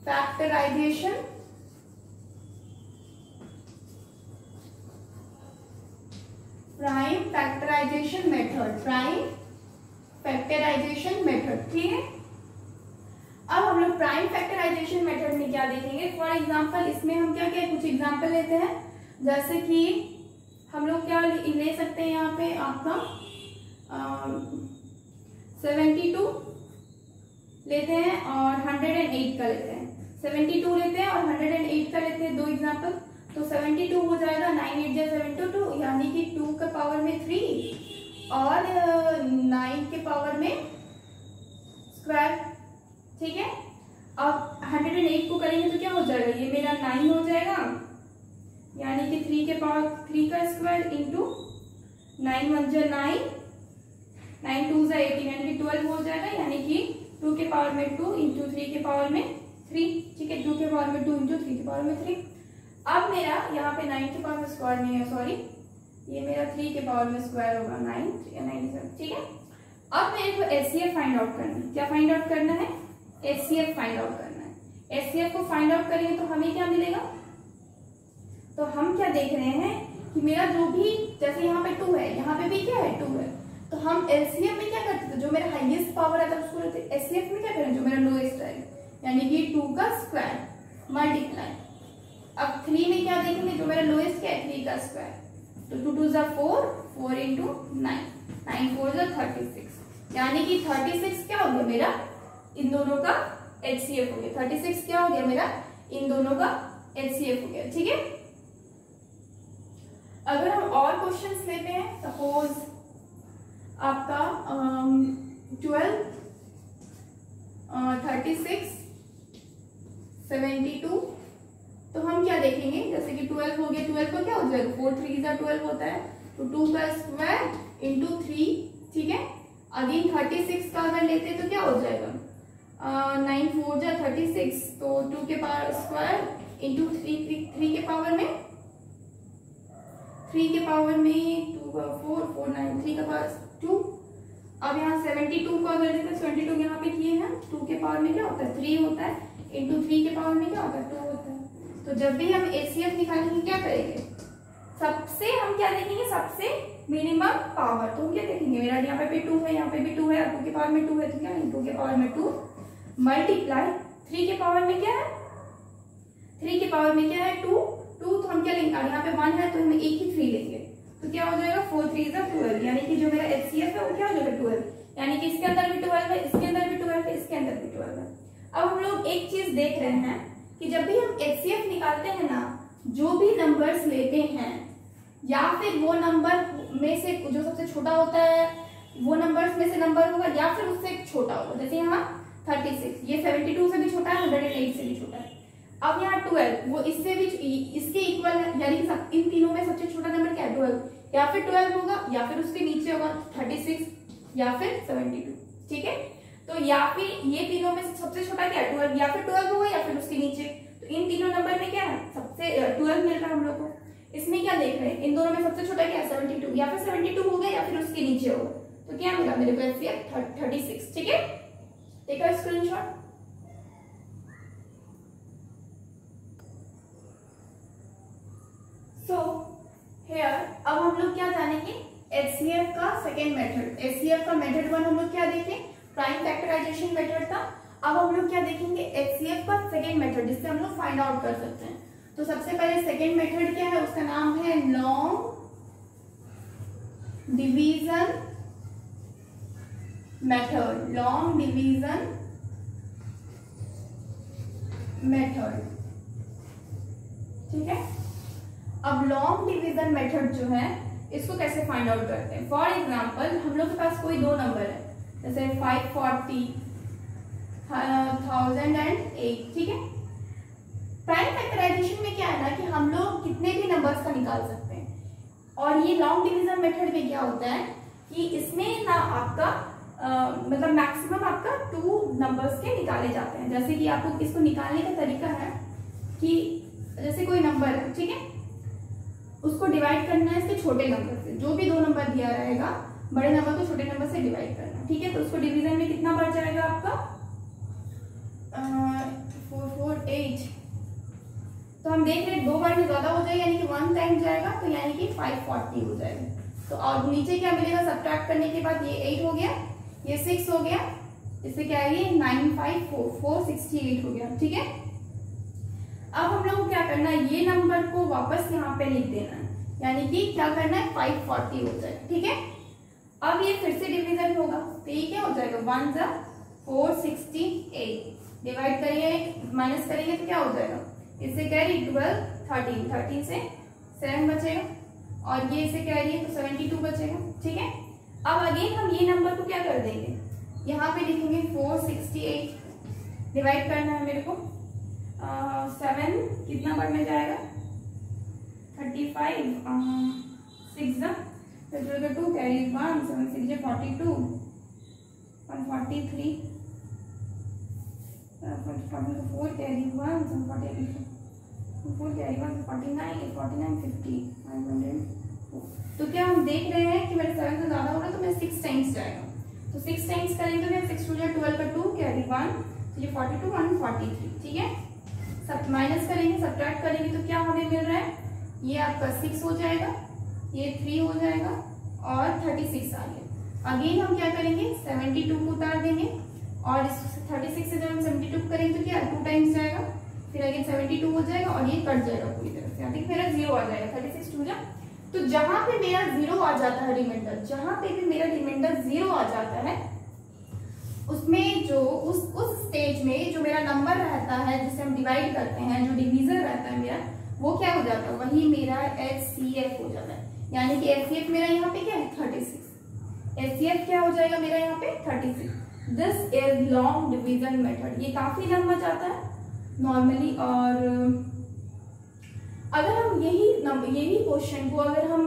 factorization. Method, ठीक है। अब हम लोग प्राइम फैक्टराइजेशन मेथड में क्या देखेंगे, फॉर एग्जांपल इसमें हम क्या कुछ एग्जांपल लेते हैं, जैसे कि हम लोग क्या ले सकते हैं, यहाँ पे आपका 72 लेते हैं और 108 का लेते हैं, 72 लेते हैं और 108 का लेते हैं, 2 एग्जांपल। तो 72 हो जाएगा 9 8 जा 72, यानी कि 2 का पावर में 3 और 9 के पावर में स्क्वायर, ठीक है। अब 108 को करेंगे तो क्या हो जाएगा, ये मेरा 9 हो जाएगा, यानी कि 3 के पावर 3 का स्क्वायर इंटू 9 1 जा 9, 9 2 जा 18 यानी कि 12 हो जाएगा, यानी कि 2 के पावर में 2 इंटू 3 के पावर में 3, ठीक है, 2 के पावर में 2 इंटू 3 के पावर में 3। अब मेरा यहाँ पे 9 के पावर में स्क्वायर नहीं है, सॉरी, ये मेरा 3 के पावर में स्क्वायर होगा 9 97, ठीक है। अब मेरे को एचसीएफ फाइंड आउट करना है। क्या फाइंड आउट करना है? एचसीएफ फाइंड आउट करना है। एचसीएफ को फाइंड आउट करेंगे तो हमें क्या मिलेगा? तो हम क्या देख रहे हैं कि मेरा जो भी, जैसे यहाँ पे 2 है, यहाँ पे भी क्या है 2 है, तो हम एलसीएम में क्या करते थे, जो मेरा हाईएस्ट पावर आता है उसको लेते, एचसीएफ में क्या करें, जो मेरा लोएस्ट है, यानी कि 2 का स्क्वायर मल्टीप्लाई। अब 3 में क्या देखेंगे, जो मेरा लोएस्ट क्या है 3 का स्क्वायर, तो 2 2 जा 4, 4 इंटू 9, 9 4 जा 36, यानी कि 36 क्या हो गया मेरा, इन दोनों का एचसीएफ हो गया। 36 क्या हो गया मेरा, इन दोनों का एचसीएफ हो गया, ठीक है। अगर हम और क्वेश्चंस लेते हैं, सपोज आपका 12 36 72, तो हम क्या देखेंगे, जैसे कि 12 हो गया, 12 को क्या हो जाएगा, 4 3 जा 12 होता है, तो 2 का स्क्वायर इंटू 3, ठीक है। अगेन 36 का अगर लेते हैं तो क्या हो जाएगा, 9 4 जा 36, तो 2 के पावर स्क्वायर इंटू 3 के पावर में 3 के पावर में 2 का 4 4 9 3 का पावर 2। अब यहाँ 72 को अगर लेते हैं, 72 यहाँ पे किए हैं, 2 के पावर में क्या होता है 3 होता है, इंटू 3 के पावर में क्या होता है 2 होता है। तो जब भी हम एचसीएफ निकालेंगे क्या करेंगे, सबसे हम क्या देखेंगे, सबसे मिनिमम पावर। तो हम क्या देखेंगे, मेरा यहाँ पे 2 है, यहाँ पे भी 2 है, 2 के पावर में 2 है, तो क्या 2 के पावर में 2 मल्टीप्लाई 3 के पावर में क्या है, 3 के पावर में क्या है 2, तो हम क्या लेंगे, यहाँ पे 1 है तो हम एक ही 3 लेंगे, तो क्या हो जाएगा 4 3 जा 12, यानी कि जो मेरा एचसीएफ है वो क्या हो जाएगा 12, यानी कि इसके अंदर भी 12 है, इसके अंदर भी 12 है, इसके अंदर भी 12 है। अब हम लोग एक चीज देख रहे हैं कि जब भी हम एचसीएफ निकालते हैं ना, जो भी नंबर्स लेते हैं, या फिर वो नंबर में से जो सबसे छोटा होता है वो नंबर्स में से नंबर होगा, या फिर उससे छोटा होगा। जैसे यहाँ 36, ये 72 से भी छोटा है, 108 से भी छोटा है। अब यहाँ 12, वो इससे भी इसके इक्वल है, यानी कि इन तीनों में सबसे छोटा नंबर क्या है 12, या फिर 12 होगा, या फिर उसके नीचे होगा 36, या फिर 72, ठीक है। तो या फिर ये तीनों में सबसे छोटा क्या है 12, या फिर 12 होगा या फिर उसके नीचे। तो इन तीनों नंबर में क्या है, सबसे 12 मिल रहा है हम लोग को। इसमें क्या देख रहे हैं, इन दोनों में सबसे छोटा क्या है 72, या फिर 72 होगा या फिर उसके नीचे होगा, तो क्या मिला मेरे को एचसीएफ 36, ठीक है। देखा स्क्रीनशॉट। सो हियर अब हम लोग क्या जानेंगे, एचसीएफ का सेकेंड मेथड। एचसीएफ का मेथड 1 हम लोग क्या देखें, प्राइम फैक्टराइजेशन मेथड था। अब हम लोग क्या देखेंगे, एचसीएफ का सेकेंड मेथड, जिससे हम लोग फाइंड आउट कर सकते हैं। तो सबसे पहले सेकेंड मेथड क्या है, उसका नाम है long division method. Long division method, ठीक है। अब लॉन्ग डिवीजन मेथड जो है, इसको कैसे फाइंड आउट करते हैं। फॉर एग्जाम्पल हम लोग के पास कोई दो नंबर है, जैसे 540 1008, ठीक है। प्राइम फैक्टराइजेशन में क्या है ना कि हम लोग कितने भी नंबर्स का निकाल सकते हैं, और ये लॉन्ग डिवीजन मेथड में क्या होता है कि इसमें ना आपका मतलब मैक्सिमम आपका 2 नंबर्स के निकाले जाते हैं। जैसे कि आपको इसको निकालने का तरीका है कि जैसे कोई नंबर है, ठीक है, उसको डिवाइड करना है इसके छोटे नंबर से। जो भी 2 नंबर दिया रहेगा, बड़े नंबर को छोटे नंबर से डिवाइड करना, ठीक है। तो उसको डिवीजन में कितना बढ़ जाएगा आपका 448। तो हम देख रहे हैं 2 बार में ज्यादा हो जाएगा, यानी कि 1 टाइम जाएगा, तो यानी कि 540 हो जाएगा। तो और नीचे क्या मिलेगा, सब्ट्रैक्ट करने के बाद ये 8 हो गया, ये 6 हो गया, इससे क्या है ये 95468 हो गया, ठीक है। अब हम लोग को क्या करना है, ये नंबर को वापस यहाँ पे लिख देना है, यानी कि क्या करना है 540 हो जाएगा, ठीक है। अब ये फिर से डिवीजन होगा, तो ये क्या हो जाएगा 1 जा 468, डिवाइड करिए माइनस करेंगे तो क्या हो जाएगा, इससे कैरी 12 13 से 7 बचेगा, और ये इसे कैरी है तो 72 बचेगा, ठीक है। अब अगेन हम ये नंबर को क्या कर देंगे, यहाँ पे लिखेंगे 468, डिवाइड करना है मेरे को 7 कितना बार में जाएगा 35, 6 2 carry 1, 7 6 42, 143, 4 carry 1, 7 48, 4 carry 1, 49, 49 50, 500। तो क्या हम देख रहे हैं कि मेरे 7 से ज़्यादा होगा तो मेरा 6 टाइम्स जाएगा, तो 6 टाइम्स करेंगे तो मेरा 6 2 12 का 2 कैरी 1, तो ये 42 143, ठीक है। सब माइनस करेंगे, सब्ट्रैक्ट करेंगे तो क्या हमें मिल रहा है, ये आपका 6 हो जाएगा, ये 3 हो जाएगा और 36 आ गया। अगेन हम क्या करेंगे, 72 को उतार देंगे और इस 36 से जब हम 72 करेंगे तो क्या 2 टाइम्स जाएगा, फिर अगेन 72 हो जाएगा और ये कट जाएगा पूरी तरह से, यानी मेरा 0 आ जाएगा। 36 2 जा, तो जहां पे मेरा 0 आ जाता है रिमाइंडर, जहां पे भी मेरा रिमाइंडर 0 आ जाता है उसमें जो उस स्टेज में जो मेरा नंबर रहता है जिसे हम डिवाइड करते हैं, जो डिवीजन रहता है मेरा, वो क्या हो जाता है, वही मेरा HCF हो जाता है। यानी कि HCF मेरा यहाँ पे क्या है 36, HCF क्या हो जाएगा मेरा यहाँ पे 36। This is long division method, ये काफी लंबा जाता है नॉर्मली। और अगर हम यही क्वेश्चन को अगर हम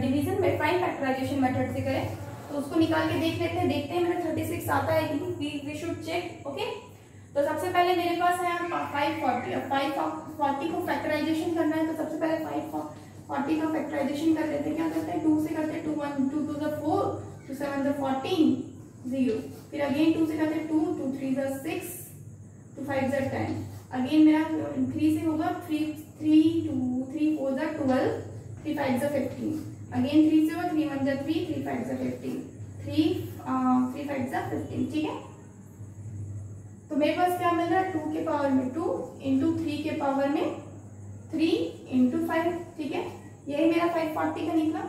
डिवीजन में 5 फैक्टराइजेशन मेथड से करें तो उसको निकाल के देखते हैं मेरा 36 आता है कि नहीं, वी शुड चेक। ओके, तो सबसे पहले मेरे पास है 540, अब 540 को फैक्टराइजेशन करना है तो सबसे पहले 540 का फैक्टराइजेशन कर लेते हैं। क्या करते हैं, 2 से करते हैं 2 1 2 2 4 2 7 14 0, फिर अगेन 2 से करते हैं 2 2 3 6 2 5 10, अगेन मेरा 3 से होगा 3 2 3 4 12 3 5 15, अगेन 3 से होगा 3 1 3 3 5 15 3 5 15, ठीक है। तो मेरे पास क्या मिल रहा है, 2 के पावर में 2 इंटू 3 के पावर में 3 इंटू 5, ठीक है। यही मेरा 540 का निकला।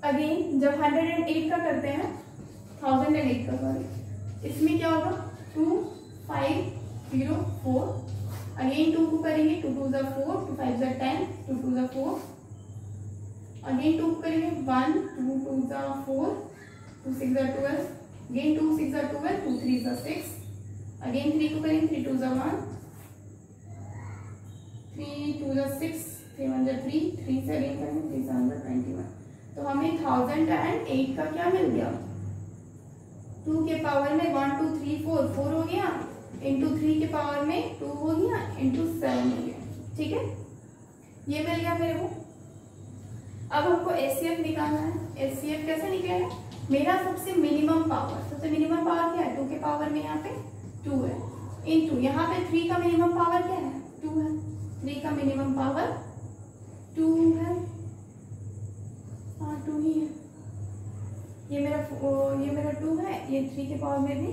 अगेन जब 108 का करते हैं, 1008 का सॉरी, इसमें क्या होगा 2 5 0 4, अगेन 2 को करेंगे 2 2 4 2 5 10 2 2 4, अगेन 2 को करेंगे 1 2 2 4 2 6 12, अगेन 2 6 12 2 3 6, अगेन 3 को करेंगे 3 2 1 3 2 6 3 1 3 3 से अगेन करेंगे 3 7 21, तो हमें 1008 का क्या मिल गया, 2 के पावर में 1 2 3 4 4 हो गया, इंटू 3 के पावर में 2 हो गया, इंटू 7 हो गया, ठीक है। ये मिल गया मेरे को। अब हमको HCF निकालना है। HCF कैसे निकलेगा, मेरा सबसे मिनिमम पावर क्या है, 2 के पावर में यहाँ पे 2 है, इंटू यहाँ पे 3 का मिनिमम पावर क्या है 2 है, 3 का मिनिमम पावर 2 है, हाँ 2 ही है, ये मेरा 2 है, ये 3 के पावर में भी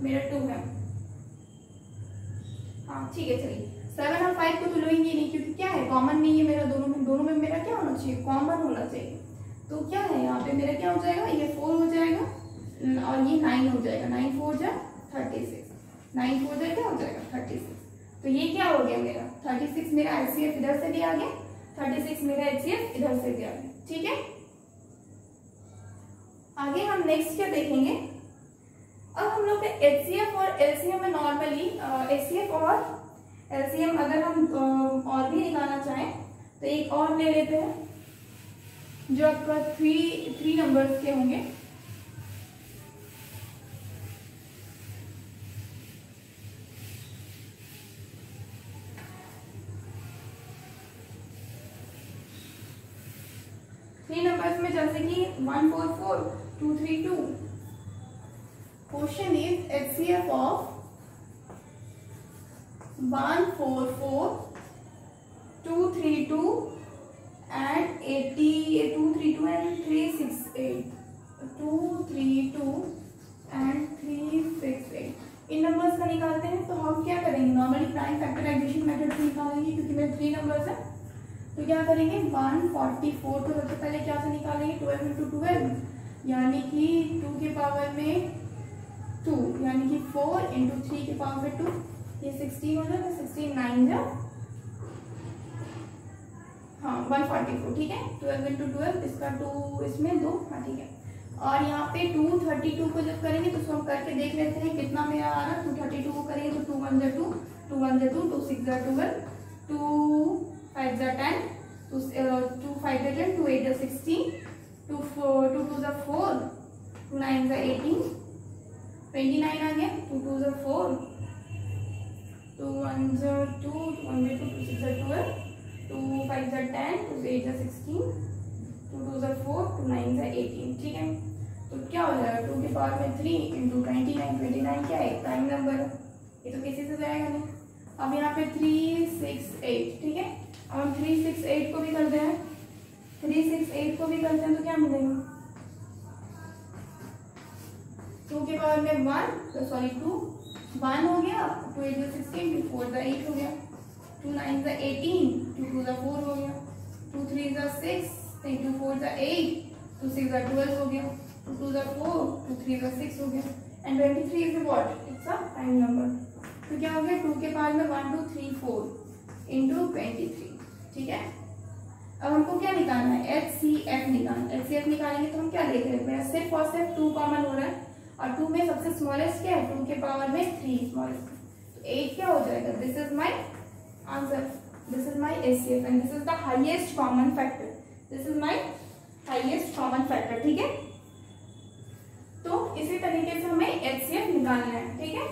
मेरा 2 है, हाँ ठीक है। चलिए 7 और 5 को तो लेंगे नहीं क्योंकि क्या है कॉमन नहीं है मेरा, दोनों में मेरा क्या होना चाहिए, कॉमन होना चाहिए। तो क्या है यहाँ पे मेरा क्या हो जाएगा, ये 4 हो जाएगा और ये 9 हो जाएगा, 9 4 जा 36, 9 4 जा क्या हो जाएगा 36, तो ये क्या हो गया मेरा 36, मेरा HCF इधर से भी आ गया, 36 मेरा HCF इधर से भी आ गया, ठीक है। आगे हम नेक्स्ट क्या देखेंगे, अब हम लोग HCF और LCM में नॉर्मली HCF और LCM अगर हम और भी निकालना चाहें तो एक और ले लेते हैं जो आपका 3 नंबर्स के होंगे। नंबर्स में जैसे कि 1 4 4 2 3 2, question is HCF of 1 4 4 2 3 2 and 80 2 3 2 and 3 6 8 2 3 2 and 3 6 8 in numbers का निकालते हैं। तो हम क्या करेंगे, नॉर्मली प्राइम फैक्टराइजेशन मेथड से निकालेंगे क्योंकि मेरे 3 नंबर्स हैं। तो क्या करेंगे 144 को सबसे पहले क्या से निकालेंगे 12 इंटू 12, यानी कि 2 के पावर में 2 यानी कि 4 इंटू 3 के पावर में 2, ये 16 हो जाएगा, 16 9 जा हाँ 144, ठीक है। 12 इंटू 12 इसका 2 इसमें 2, हाँ ठीक है। और यहाँ पे 232 को जब करेंगे तो उसको हम करके देख लेते हैं कितना मेरा आ रहा है। 232 को करेंगे तो 2 1 जा 2 2 1 जा 2, 2 6 जा 12, 2 5 जा 10, 2 5 जा 10, 2 8 जा 16, 2 2 जा 4, 2 9 जा 18, 29 आ गया, 2 2 जा 4, 2 1 जा 2, 2 1 जा 2, 2 6 जा 12, 2 5 जा 10, 2 8 जा 16, 2 2 जा 4, 2 9 जा 18। ठीक है, तो क्या हो जाएगा 2 के पावर में 3 इंटू 29, 29 क्या है प्राइम नंबर है, ये तो किसी से जाएगा नहीं। अब यहाँ पे 3 6 8, ठीक है, अब हम 3 6 8 को भी करते हैं, 3 6 8 को भी करते हैं तो क्या मिलेगा 2 के पावर में 2 1 हो गया, 2 8 जा 16, 2 4 जा 8 हो गया, 2 9 जा 18, 2 2 जा 4 हो गया, 2 3 जा 6, 2 4 जा 8, 2 6 जा 12 हो गया, 2 2 जा 4, 2 3 जा 6 हो गया, and 23 is what, it's a prime number. तो क्या हो गया 2 के पावर में 1 2 3 4 इंटू 23। ठीक है, अब हमको क्या निकालना है, HCF निकालना। HCF निकालेंगे तो हम क्या देख रहे हैं, सिर्फ और सिर्फ 2 कॉमन हो रहा है, और 2 में सबसे स्मॉलेस्ट क्या है, 2 के पावर में 3 स्मॉलेस्ट, तो 8 क्या हो जाएगा, this is my answer, this is my HCF and this is the highest common factor, this is my highest common factor. ठीक है, तो इसी तरीके से हमें HCF निकालना है। ठीक है,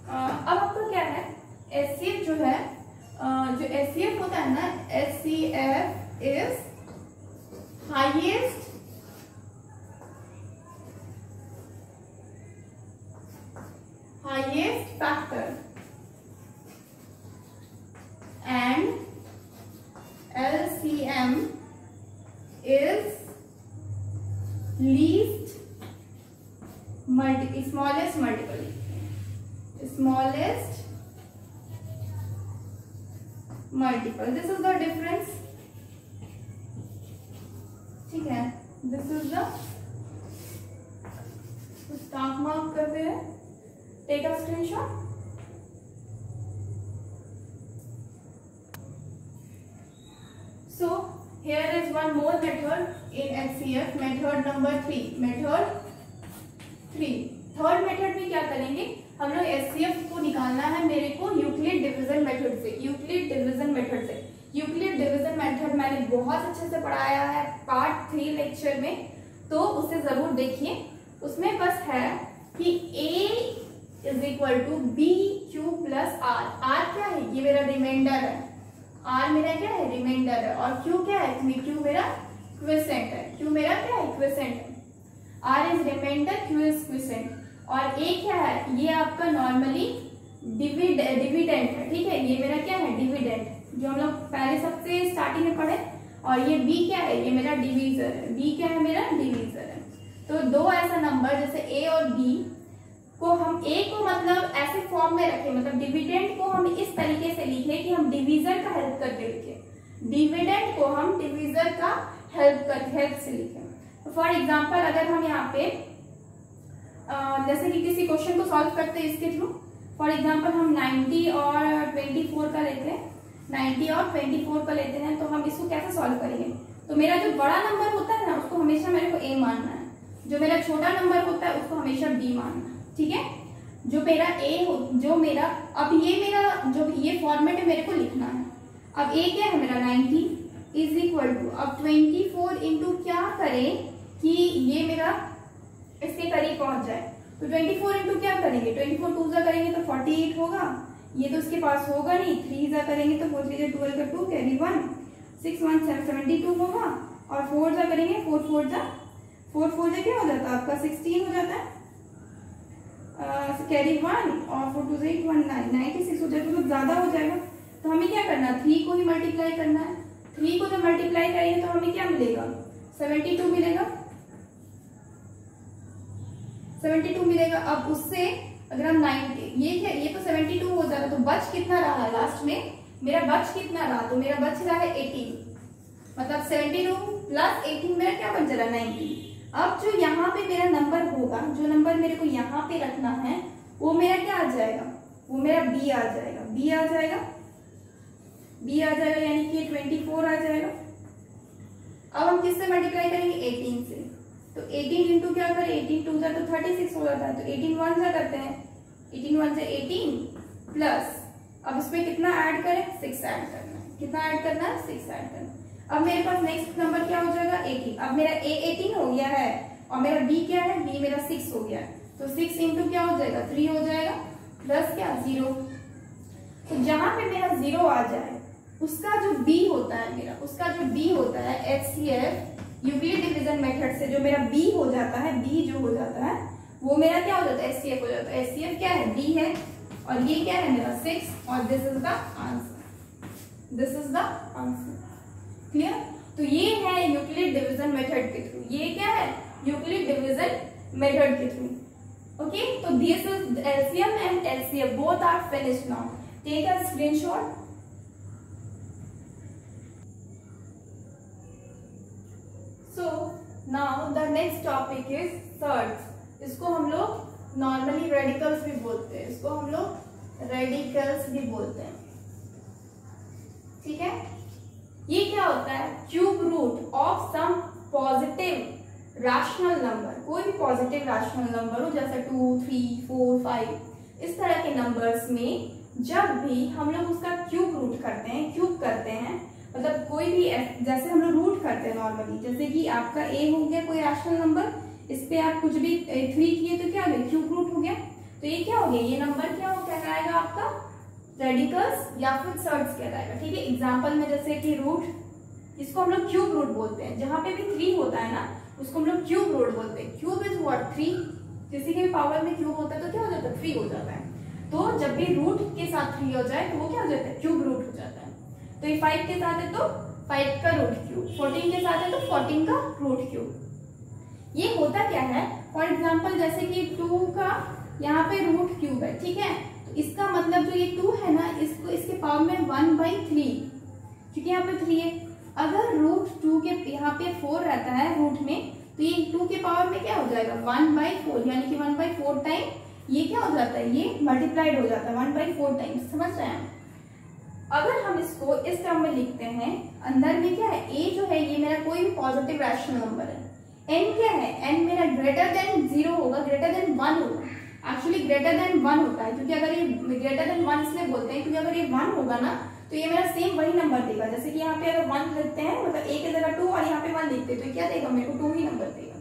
अब आपको क्या है, HCF जो है, जो HCF होता है ना, HCF is highest factor and LCM is least smallest multiple, smallest multiple, this is the difference। ठीक है, this is the, start mark करते हैं, take a screenshot. So here is one more method in HCF, method number 3, method 3। Third method में क्या करेंगे, हम लोग HCF को निकालना है मेरे को यूक्लिड डिवीजन मेथड से। यूक्लिड डिवीजन मेथड से, यूक्लिड डिवीजन मेथड मैंने बहुत अच्छे से पढ़ाया है पार्ट 3 लेक्चर में, तो उसे जरूर देखिए। उसमें बस है कि A is equal to b q plus r. R क्या है, ये मेरा रिमाइंडर है, आर मेरा क्या है, रिमाइंडर है, और क्यू क्या है, क्यू मेरा क्विसेंट है, क्यू मेरा क्या है, क्विसेंट है। R is remainder, q is quotient, और ए क्या है, ये आपका नॉर्मली डिविडेंट है। ठीक है, ये मेरा क्या है, डिविडेंट, जो हम लोग पहले सबसे स्टार्टिंग में पढ़े। और ये बी क्या है, ये मेरा डिवीजर है, बी क्या है, मेरा डिवीजर है। तो दो ऐसा नंबर जैसे ए और बी को हम ए को मतलब ऐसे फॉर्म में रखें, मतलब डिविडेंड को हम इस तरीके से लिखे कि हम डिवीजर का हेल्प करके लिखें, डिविडेंड को हम डिवीजर का हेल्प से लिखें। तो फॉर एग्जांपल अगर हम यहाँ पे जैसे कि किसी क्वेश्चन को सॉल्व करते हैं इसके थ्रू, फॉर एग्जांपल हम 90 और 24 का लेते हैं, 90 और 24 का लेते हैं, तो हम इसको कैसे सॉल्व करेंगे। तो मेरा जो बड़ा नंबर होता है ना, उसको हमेशा मेरे को ए मानना है, जो मेरा छोटा नंबर होता है उसको हमेशा बी मानना है। ठीक है, जो मेरा ए हो, जो मेरा, अब ये मेरा जो ये फॉर्मेट है मेरे को लिखना है। अब ए क्या है मेरा 90 इज इक्वल टू, अब 24 इंटू क्या करें कि ये मेरा इसके करीब पहुंच जाए, तो 24 इंटू क्या करेंगे, 24 2 जा करेंगे तो 48 होगा, ये तो उसके पास होगा नहीं, 3 जा करेंगे तो 4 3 12 का 2 कैरी 1 6 1 7 72 होगा, और 4 जा करेंगे 4 4 जा क्या हो जाता है आपका 16 हो जाता है, कैरी 1 और 4 2 8 1 9 96 हो जाएगा, तो ज्यादा हो जाएगा। तो हमें क्या करना है, 3 को ही मल्टीप्लाई करना है। 3 को जब मल्टीप्लाई करेंगे तो हमें क्या मिलेगा, 72 मिलेगा, 72 मिलेगा। अब उससे अगर हम 90, ये क्या, ये तो 72 हो जाएगा, तो बच कितना रहा लास्ट में, मेरा बच कितना रहा, तो मेरा बच रहा है 18, मतलब 72 प्लस 18 मेरा क्या बच रहा है 90। अब जो यहाँ पे मेरा नंबर होगा, जो नंबर मेरे को यहाँ पे रखना है, वो मेरा क्या आ जाएगा, वो मेरा बी आ जाएगा, बी आ जाएगा, बी आ जाएगा, यानी कि 24 आ जाएगा। अब हम किससे मल्टीप्लाई करेंगे, 18 से, तो 18 इंटू क्या करें, 18 2 जा तो 36 हो जाता है, तो 18 1 जा करते हैं, 18 1 से 18 प्लस अब इसमें कितना ऐड करें, 6 ऐड करना है। कितना ऐड करना है, 6 ऐड करना है। अब मेरे पास नेक्स्ट नंबर क्या हो जाएगा, 18। अब मेरा a 18 हो गया है और मेरा b क्या है, b मेरा 6 हो गया है। तो 6 इंटू क्या हो जाएगा, 3 हो जाएगा, प्लस क्या 0। तो जहां पे मेरा 0 आ जाए उसका जो b होता है मेरा, उसका जो b होता है HCF यूक्लिड डिवीजन मेथड से जो मेरा b हो जाता है, b जो हो जाता है वो मेरा क्या हो जाता है, HCF हो जाता है। HCF क्या है, b है और ये क्या है मेरा 6 और this is the answer. This is the answer. Clear. तो ये है यूक्लिड डिवीजन मेथड के थ्रू, ये क्या है यूक्लिड डिवीजन मेथड के थ्रू। ओके, तो this is LCM and HCF both are finished now. Take a screenshot. So now the next topic is surds. इसको हम लोग नॉर्मली रेडिकल्स भी बोलते हैं, इसको हम लोग रेडिकल्स भी बोलते हैं। ठीक है, ये क्या होता है, cube root of some positive rational number. कोई भी पॉजिटिव रैशनल नंबर हो, जैसे 2, 3, 4, 5 इस तरह के नंबर्स में जब भी हम लोग उसका क्यूब रूट करते हैं, क्यूब करते हैं मतलब कोई भी जैसे हम लोग रूट करते हैं नॉर्मली, जैसे कि आपका a हो गया कोई रैशनल नंबर, इस पे आप कुछ भी 3 किए तो क्या हो गया, क्यूब रूट हो गया। तो ये क्या हो गया, ये नंबर क्या हो कहलाएगा आपका रेडिकल्स या फिर सर्ड्स कहलाएगा। ठीक है, एग्जांपल में जैसे कि रूट, इसको हम लोग क्यूब रूट बोलते हैं। जहां पे भी 3 होता है ना उसको हम लोग क्यूब रूट बोलते हैं। Cube is what, 3। किसी के भी पावर में क्यूब होता है तो क्या हो जाता है, 3 हो जाता है। तो जब भी रूट के साथ 3 हो जाए तो वो क्या हो जाता है, क्यूब रूट हो जाता है। तो ये 5 के साथ है तो 5 का रूट क्यूब, 14 के साथ है तो 14 का रूट क्यूब। ये होता क्या है, फॉर एग्जाम्पल जैसे कि 2 का यहाँ पे रूट क्यूब है, ठीक है, तो इसका मतलब जो ये 2 है ना, इसको इसके पावर में 1/3, क्योंकि यहाँ पे 3 है। अगर रूट 2 के यहाँ पे 4 रहता है रूट में, तो ये 2 के पावर में क्या हो जाएगा 1/4, यानी कि 1/4 टाइम ये क्या हो जाता है, ये मल्टीप्लाइड हो जाता है 1/4 टाइम। समझ रहे हैं। अगर हम इसको इस टर्म में लिखते हैं, अंदर में क्या है, a जो है ये मेरा कोई भी पॉजिटिव रैशनल नंबर है। n क्या है, n मेरा ग्रेटर देन 0 होगा, ग्रेटर देन 1 होगा। एक्चुअली ग्रेटर देन 1 होता है, क्योंकि अगर ये ग्रेटर देन 1 इसलिए बोलते हैं क्योंकि अगर ये 1 होगा ना तो ये मेरा सेम वही नंबर देगा। जैसे कि यहाँ पे अगर 1 लिखते हैं, मतलब a की जगह 2 और यहाँ पे 1 लिखते हैं तो क्या देगा, मेरे को 2 ही नंबर देगा।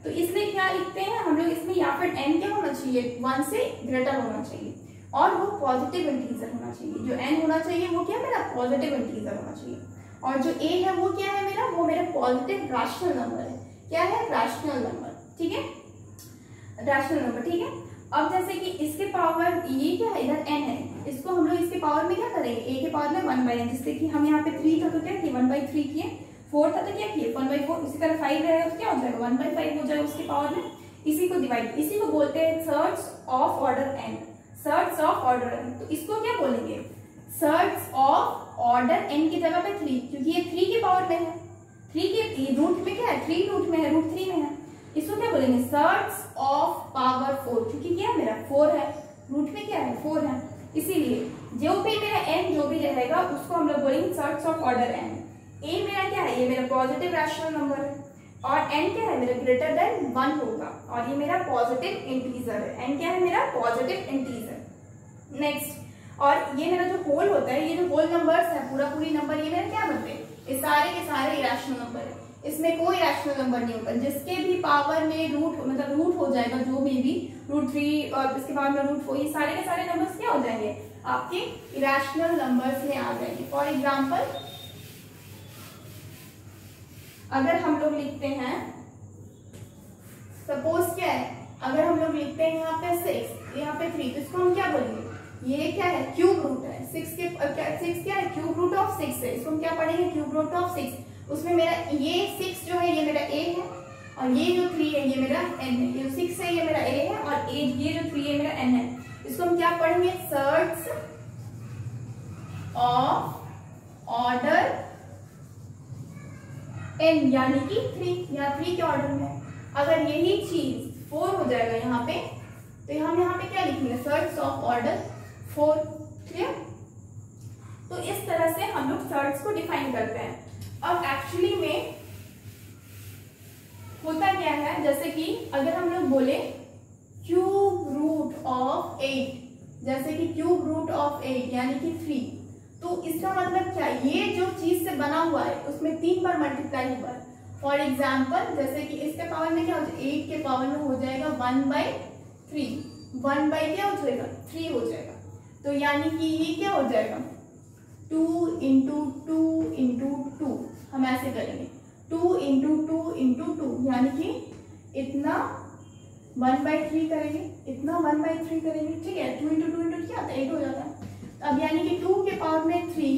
तो इसलिए क्या लिखते हैं हम लोग इसमें, या फिर n क्या होना चाहिए, 1 से ग्रेटर होना चाहिए और वो पॉजिटिव इंटीजर होना चाहिए। जो n होना चाहिए वो क्या मेरा पॉजिटिव इंटीजर होना चाहिए, और जो a है वो क्या है मेरा, वो मेरा पॉजिटिव रैशनल नंबर है। क्या है, रैशनल नंबर। ठीक है, रैशनल नंबर। ठीक है, अब जैसे कि इसके पावर ये क्या है, इधर n है, इसको हम लोग इसके पावर में क्या करेंगे, a के पावर में 1/n, जिससे कि हम यहाँ पे 3 था तो क्या किए 1/3 किए, 4 था तो क्या किए 1/4, इसी तरह 5 रहेगा तो क्या हो जाएगा 1/5 हो जाएगा उसके पावर में। इसी को डिवाइड, इसी को बोलते हैं surds of order n, surds of order n। तो इसको क्या बोलेंगे, सर्ड्स ऑफ ऑर्डर n की जगह पे 3, क्योंकि ये 3 के पावर में है, 3 के रूट में क्या है, 3 रूट में है, रूट 3 में है। इसको क्या बोलेंगे, सर्ड्स ऑफ पावर 4, क्योंकि क्या है मेरा 4 है, रूट में क्या है 4 है, इसीलिए जो भी मेरा n जो भी रहेगा उसको हम लोग बोलेंगे surds of order n। a मेरा क्या है, ये मेरा पॉजिटिव रैशनल नंबर है, और n क्या है मेरा ग्रेटर देन 1 होगा, और ये मेरा पॉजिटिव इंटीजर है। n क्या है मेरा पॉजिटिव इंटीजर। नेक्स्ट, और ये मेरा जो होल होता है, ये जो होल नंबर्स है, पूरा पूरी नंबर, ये मेरा क्या बनते हैं, ये सारे के सारे इरेशनल नंबर है। इसमें कोई रैशनल नंबर नहीं होता, जिसके भी पावर में रूट मतलब रूट हो जाएगा, जो भी रूट 3 और इसके बाद में रूट 4, ये सारे के सारे नंबर्स क्या हो जाएंगे, आपके इरेशनल नंबर्स में आ जाएंगे। फॉर एग्जाम्पल अगर हम लोग लिखते हैं, सपोज क्या है, अगर हम लोग लिखते हैं यहाँ पे 6, यहाँ पे 3, तो इसको हम क्या बोलेंगे, ये क्या है क्यूब रूट है, 6 क्या है, क्यूब रूट ऑफ 6 है, इसको हम क्या पढ़ेंगे, क्यूब रूट ऑफ 6। उसमें मेरा ये 6 जो है ये मेरा a है, और ये जो 3 है ये मेरा n है। ये 6 है ये मेरा a है, और ये जो 3 है मेरा n है। इसको हम क्या पढ़ेंगे, सर्ड्स ऑफ ऑर्डर n, यानी कि 3, या 3 के ऑर्डर में। अगर यही चीज 4 हो जाएगा यहाँ पे, तो हम यहाँ पे क्या लिखेंगे, सर्ड्स ऑफ ऑर्डर 4। क्लियर। तो इस तरह से हम लोग सर्ड्स को डिफाइन करते हैं। अब एक्चुअली में होता क्या है, जैसे कि अगर हम लोग बोले क्यूब रूट ऑफ 8, जैसे कि क्यूब रूट ऑफ 8 यानी कि 3, तो इसका मतलब क्या, ये जो चीज से बना हुआ है उसमें 3 बार मल्टीप्लाई हुआ है। फॉर एग्जाम्पल जैसे कि इसके पावर में क्या हो जाएगा, 8 के पावर में हो जाएगा 1/3, 1 बाई क्या हो जाएगा 3 हो जाएगा। तो यानी कि ये क्या हो जाएगा 2 इंटू 2 इंटू 2, हम ऐसे करेंगे 2 इंटू 2 इंटू 2 यानी कि इतना 1/3 करेंगे, इतना 1/3 करेंगे, ठीक है। 2 इंटू 2 इंटू क्या आता है 8 हो जाता है। अब यानी कि 2 के पावर में 3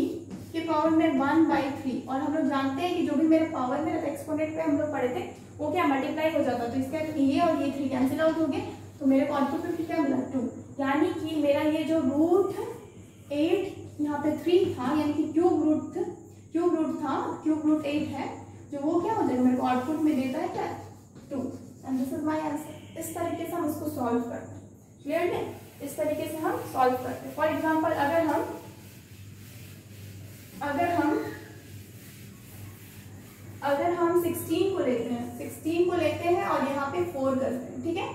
के पावर में 1/3, और हम लोग जानते हैं कि जो भी मेरा पावर मेरा एक्सपोनेंट पे हम लोग पढ़े थे वो क्या मल्टीप्लाई हो जाता है, तो इसका ये और ये 3 कैंसिल आउट हो गए, तो मेरे को आउटपुट में क्या मिला 2, यानी कि मेरा ये जो रूट 8 यहाँ पे 3 था, यानी कि क्यूब रूट था, क्यूब रूट 8 है, जो वो क्या हो जाएगा मेरे को आउटपुट में देता है क्या 2, and this is my answer. इस तरीके से हम इसको सॉल्व करते हैं, क्लियर है, इस तरीके से हम सॉल्व करते हैं। फॉर एग्जाम्पल अगर हम 16 को लेते हैं, 16 को लेते हैं और यहाँ पे 4 करते हैं, ठीक है,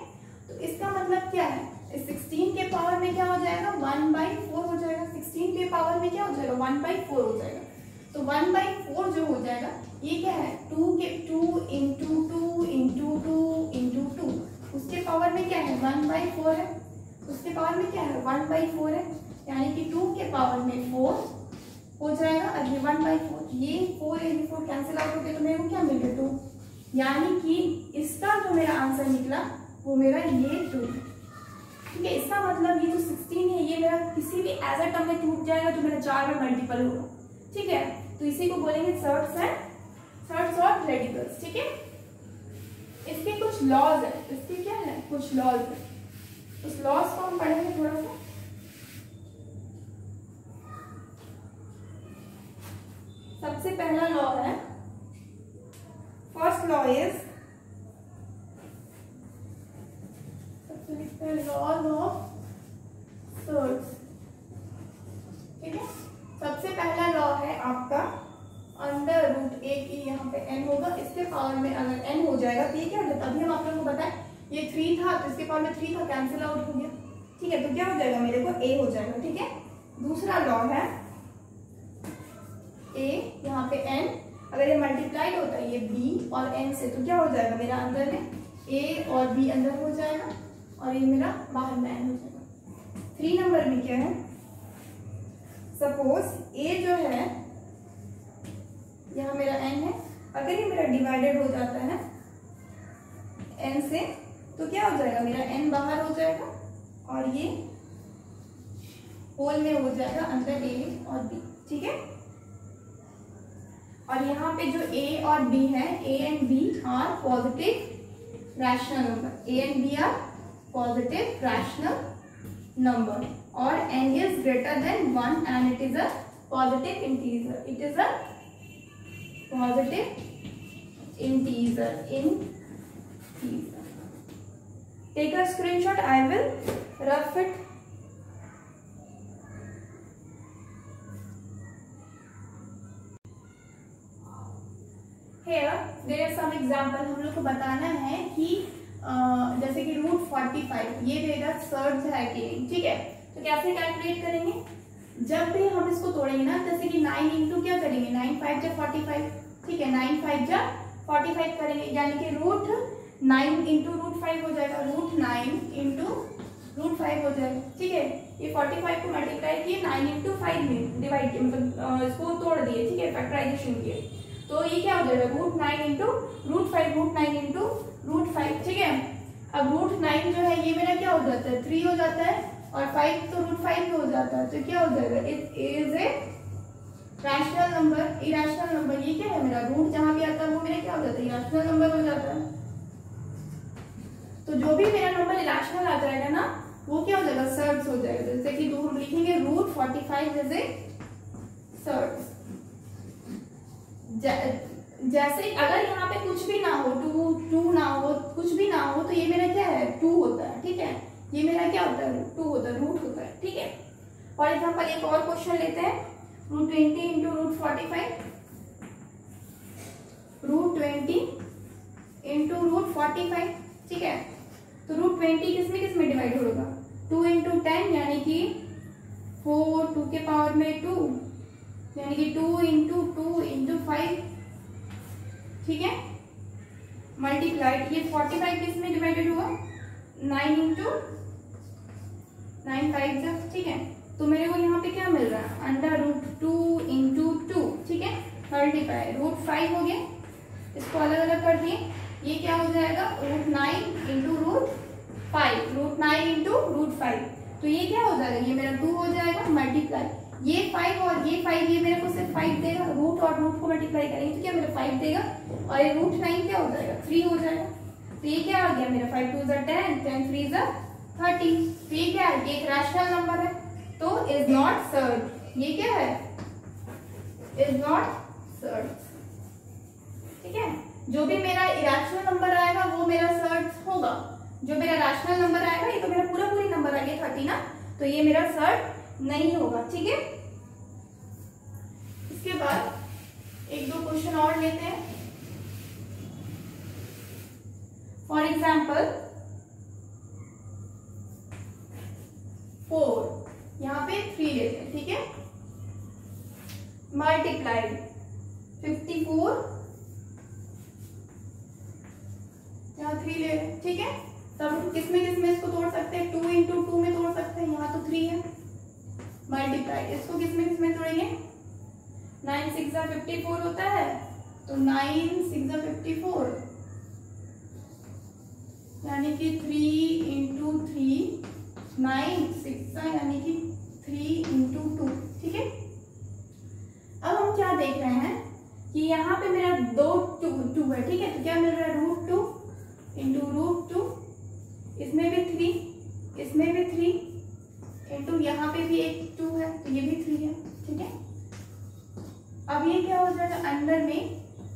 तो इसका मतलब क्या है, इस 16 के पावर में क्या हो जाएगा 1/4 हो जाएगा, 16 के पावर में क्या हो जाएगा 1/4 हो जाएगा, तो 1/4 जो हो जाएगा ये क्या है 2 इंटू 2 इंटू 2 इंटू 2, उसके पावर में क्या है 1/4 है, उसके पावर में क्या है 1/4 है, यानी कि 2 के पावर में 4 हो जाएगा, और ये 1/4, ये 4 ये 4 कैंसिल आउट हो गया, तो मेरे को क्या मिल गया 2, यानी कि इसका जो मेरा आंसर निकला वो मेरा ये 2 है, ठीक है। इसका मतलब ये जो 16 है ये मेरा किसी भी एज अ टर्म में टूट जाएगा जो मेरा 4 में मल्टीपल होगा, ठीक है, तो इसी को बोलेंगे थर्ड्स और रेडिकल्स, ठीक है। इसके कुछ लॉज है, इसके क्या है कुछ लॉज है, उस लॉज को हम पढ़ेंगे थोड़ा सा। सबसे पहला लॉ है, first law is law of thirds, ठीक है। सबसे पहला लॉ है आपका अंडर रूट ए की यहाँ पे n होगा, इसके पावर में अगर n हो जाएगा तो ये क्या होगा, तभी हम आप लोगों को बताएं ये 3 था तो इसके पावर में 3 था, कैंसिल आउट हो गया, ठीक है, तो क्या हो जाएगा मेरे को a हो जाएगा, ठीक है। दूसरा लॉ है a यहाँ पे n, अगर ये मल्टीप्लाइड होता है ये b और n से, तो क्या हो जाएगा मेरा अंदर में a और b अंदर हो जाएगा और ये मेरा बाहर में n हो जाएगा। 3 नंबर में क्या है, सपोज a जो है यहाँ मेरा n है, अगर ये मेरा डिवाइडेड हो जाता है n से, तो क्या हो जाएगा मेरा n बाहर हो जाएगा और ये होल में हो जाएगा अंदर a और b, ठीक है। और यहाँ पे जो a और b है, a and b are positive rational number, a and b are positive rational number, or n is greater than 1 and it is a positive integer, it is a positive integer, take a screenshot, I will rough it. Here there is some example, हम लोग को बताना है कि जैसे कि root 45 ये मेरा सर्ज है कि नहीं, ठीक है, तो कैसे कैलकुलेट करेंगे, जब भी हम इसको तोड़ेंगे ना, जैसे कि 9 इंटू क्या करेंगे 9 5 जा 45, ठीक है, 9 5 जा 45 करेंगे, यानी कि रूट 9 इंटू रूट 5 हो जाएगा, रूट 9 इंटू रूट 5 हो जाएगा, ठीक है। ये 45 को मल्टीप्लाई किए 9 इंटू 5 में डिवाइड किए, मतलब इसको तोड़ दिए, ठीक है, फैक्टराइजेशन किए, तो ये क्या हो जाएगा root 9 into root 5, root 9 into root 5, ठीक है। अब रूट 9 जो है ये मेरा क्या हो जाता है 3 हो जाता है, और 5 तो रूट 5 में हो जाता है, तो क्या हो जाएगा it is a rational number, irrational number, ये क्या है मेरा रूट जहां भी आता है वो मेरा क्या हो जाता है इरेशनल नंबर हो जाता है। तो जो भी मेरा नंबर इरेशनल आ जाएगा ना वो क्या हो जाएगा सर्ड्स हो जाएगा, जैसे कि हम लिखेंगे रूट 45 इज ए सर्ड्स। जैसे अगर यहाँ पे कुछ भी ना हो, टू ना हो, कुछ भी ना हो, तो ये मेरा क्या है 2 होता है, ठीक है, ये मेरा क्या होता है 2 होता है, रूट होता है, ठीक है। फॉर एग्जाम्पल एक और क्वेश्चन लेते हैं, root 20 into root 45, root 20 into root 45, ठीक है, तो रूट 20 किस में डिवाइड होगा 2 इंटू 10 यानी कि 4, 2 के पावर में 2 यानी कि 2 इंटू 2 इंटू 5, ठीक है, मल्टीप्लाइड, ये 45 किस में डिवाइडेड हुआ, 9 इंटू 9 5 जब, ठीक है। तो मेरे को यहाँ पे क्या मिल रहा है, अंडर रूट 2 इंटू 2, ठीक है, मल्टीप्लाई रूट 5 हो गया, इसको अलग अलग कर दिए, ये क्या हो जाएगा root 9 into root 5, root 9 into root 5, तो ये क्या हो जाएगा, ये मेरा 2 हो जाएगा, मल्टीप्लाई ये 5 और ये 5, ये मेरे को सिर्फ 5 देगा, रूट और रूट को मल्टीप्लाई करेंगे तो क्या मेरा 5 देगा, और ये रूट 9 क्या हो जाएगा 3 हो जाएगा, तो ये क्या आ गया मेरा 5 2 10, 10 3 30, तो ये क्या है, ये एक रैशनल नंबर है, तो इज नॉट सर्ड, ये क्या है, इज नॉट सर्ड, ठीक है। जो भी मेरा इरेशनल नंबर आएगा वो मेरा सर्ड होगा, जो मेरा रैशनल नंबर आएगा, ये तो मेरा पूरी नंबर आ गया 30 ना, तो ये मेरा सर्ड नहीं होगा, ठीक है। इसके बाद एक दो क्वेश्चन और लेते हैं। फॉर एग्जाम्पल 4, यहाँ पे 3 लेते हैं, ठीक है, मल्टीप्लाइड 54, यहाँ 3 ले रहे, ठीक है, तब किसमें इसको तोड़ सकते हैं, 2 इंटू 2 में तोड़ सकते हैं, यहाँ तो 3 है, मल्टीप्लाई इसको किसमें तोड़ेंगे, 9 6 54 होता है, तो 9 6 54 यानी कि 3 इंटू 3, 9 6 यानी कि 3 इंटू 2, ठीक है। अब हम क्या देख रहे हैं कि यहाँ पे मेरा 2 है, ठीक है, तो क्या मिल रहा है रूट 2 इंटू रूट 2, इसमें भी 3, इसमें भी 3 इंटू यहाँ पे भी एक 2 है, तो ये भी 3 है, ठीक है। अब ये क्या हो जाएगा, अंदर में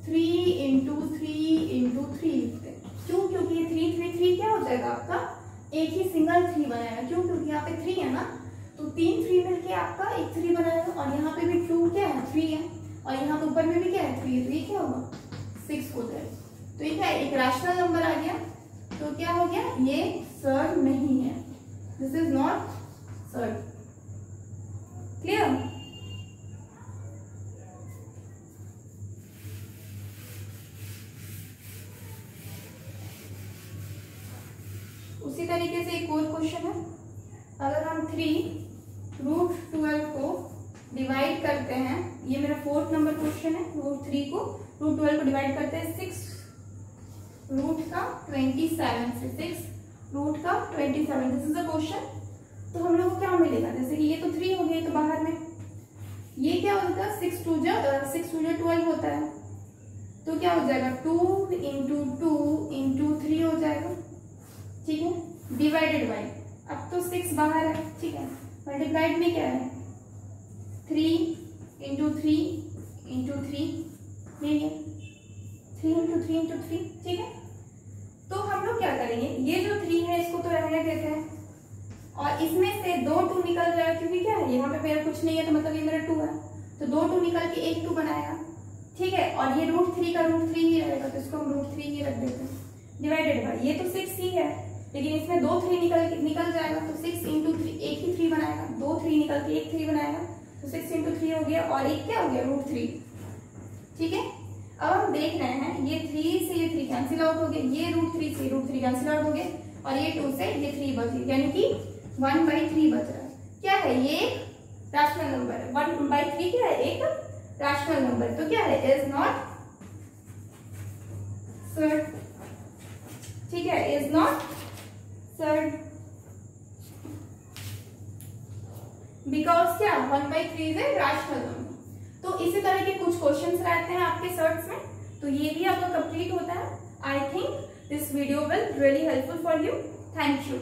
3 इंटू 3 इंटू 3 लिखते हैं, क्यों, क्योंकि ये 3 3 3 क्या हो जाएगा आपका एक ही सिंगल 3 बनाएगा, क्यों, क्योंकि यहाँ पे 3 है ना, तो 3 3 मिलके आपका एक 3 बनाएगा, और यहाँ पे भी 2 क्या है 3 है, और यहाँ पे ऊपर में भी क्या है 3 है, तो ये क्या होगा 6 हो जाएगा, तो ये क्या है एक रैशनल नंबर आ गया, तो क्या हो गया, ये सर्ड नहीं है, this is not surd, clear. उसी तरीके से एक और क्वेश्चन है, अगर हम 3 रूट 12 को डिवाइड करते हैं, ये मेरा 4th नंबर क्वेश्चन है, रूट 3 को रूट 12 को डिवाइड करते हैं 6 रूट का 27 से, 6 रूट का 27, दिस इज अ क्वेश्चन। तो हम लोग को क्या मिलेगा, जैसे कि ये तो 3 हो गया, तो बाहर में ये क्या होगा 6 2 12 होता है, तो क्या हो जाएगा 2 इंटू 2 इंटू 3 हो जाएगा, ठीक है, डिवाइडेड बाई, अब तो 6 बाहर है, ठीक है, मल्टीप्लाइड में क्या है 3 इंटू 3 इंटू 3, ये 3 इंटू 3 इंटू 3, ठीक है। तो हम लोग क्या करेंगे, ये जो 3 है इसको तो रहने देते हैं, और इसमें से 2 2 निकल जाएगा, क्योंकि क्या है यहाँ पे मेरा कुछ नहीं है, तो मतलब ये मेरा 2 है, तो 2 2 निकल के एक 2 बनाएगा, ठीक है, और ये रूट 3 का रूट 3 ही रहेगा, तो इसको हम रूट 3 ही रख देते हैं, डिवाइडेड बाई, ये तो 6 ही है, लेकिन इसमें 2 3 निकल जाएगा, तो 6 इंटू 3 एक ही 3 बनाएगा, 2 3 निकल के एक 3 बनाएगा, तो 6 इंटू 3 हो गया, और एक क्या हो गया रूट 3, ठीक है। अब हम देख रहे हैं ये 3 से ये 3 कैंसिल आउट हो गया, ये रूट 3 से रूट 3 कैंसिल आउट हो गया, और ये 2 से ये 3 बच गया, यानी कि 1/3 बच रहा है, क्या है ये एक रैशनल नंबर है, 1/3 क्या है एक रैशनल नंबर, तो क्या है इज नॉट सर्ड, ठीक है, इज नॉट सर्ड, बिकॉज क्या 1/3 इज ए रैशनल नंबर। तो इसी तरह के कुछ क्वेश्चंस रहते हैं आपके सर्ट्स में, तो ये भी आपका कंप्लीट होता है। I think this video will really helpful for you. Thank you.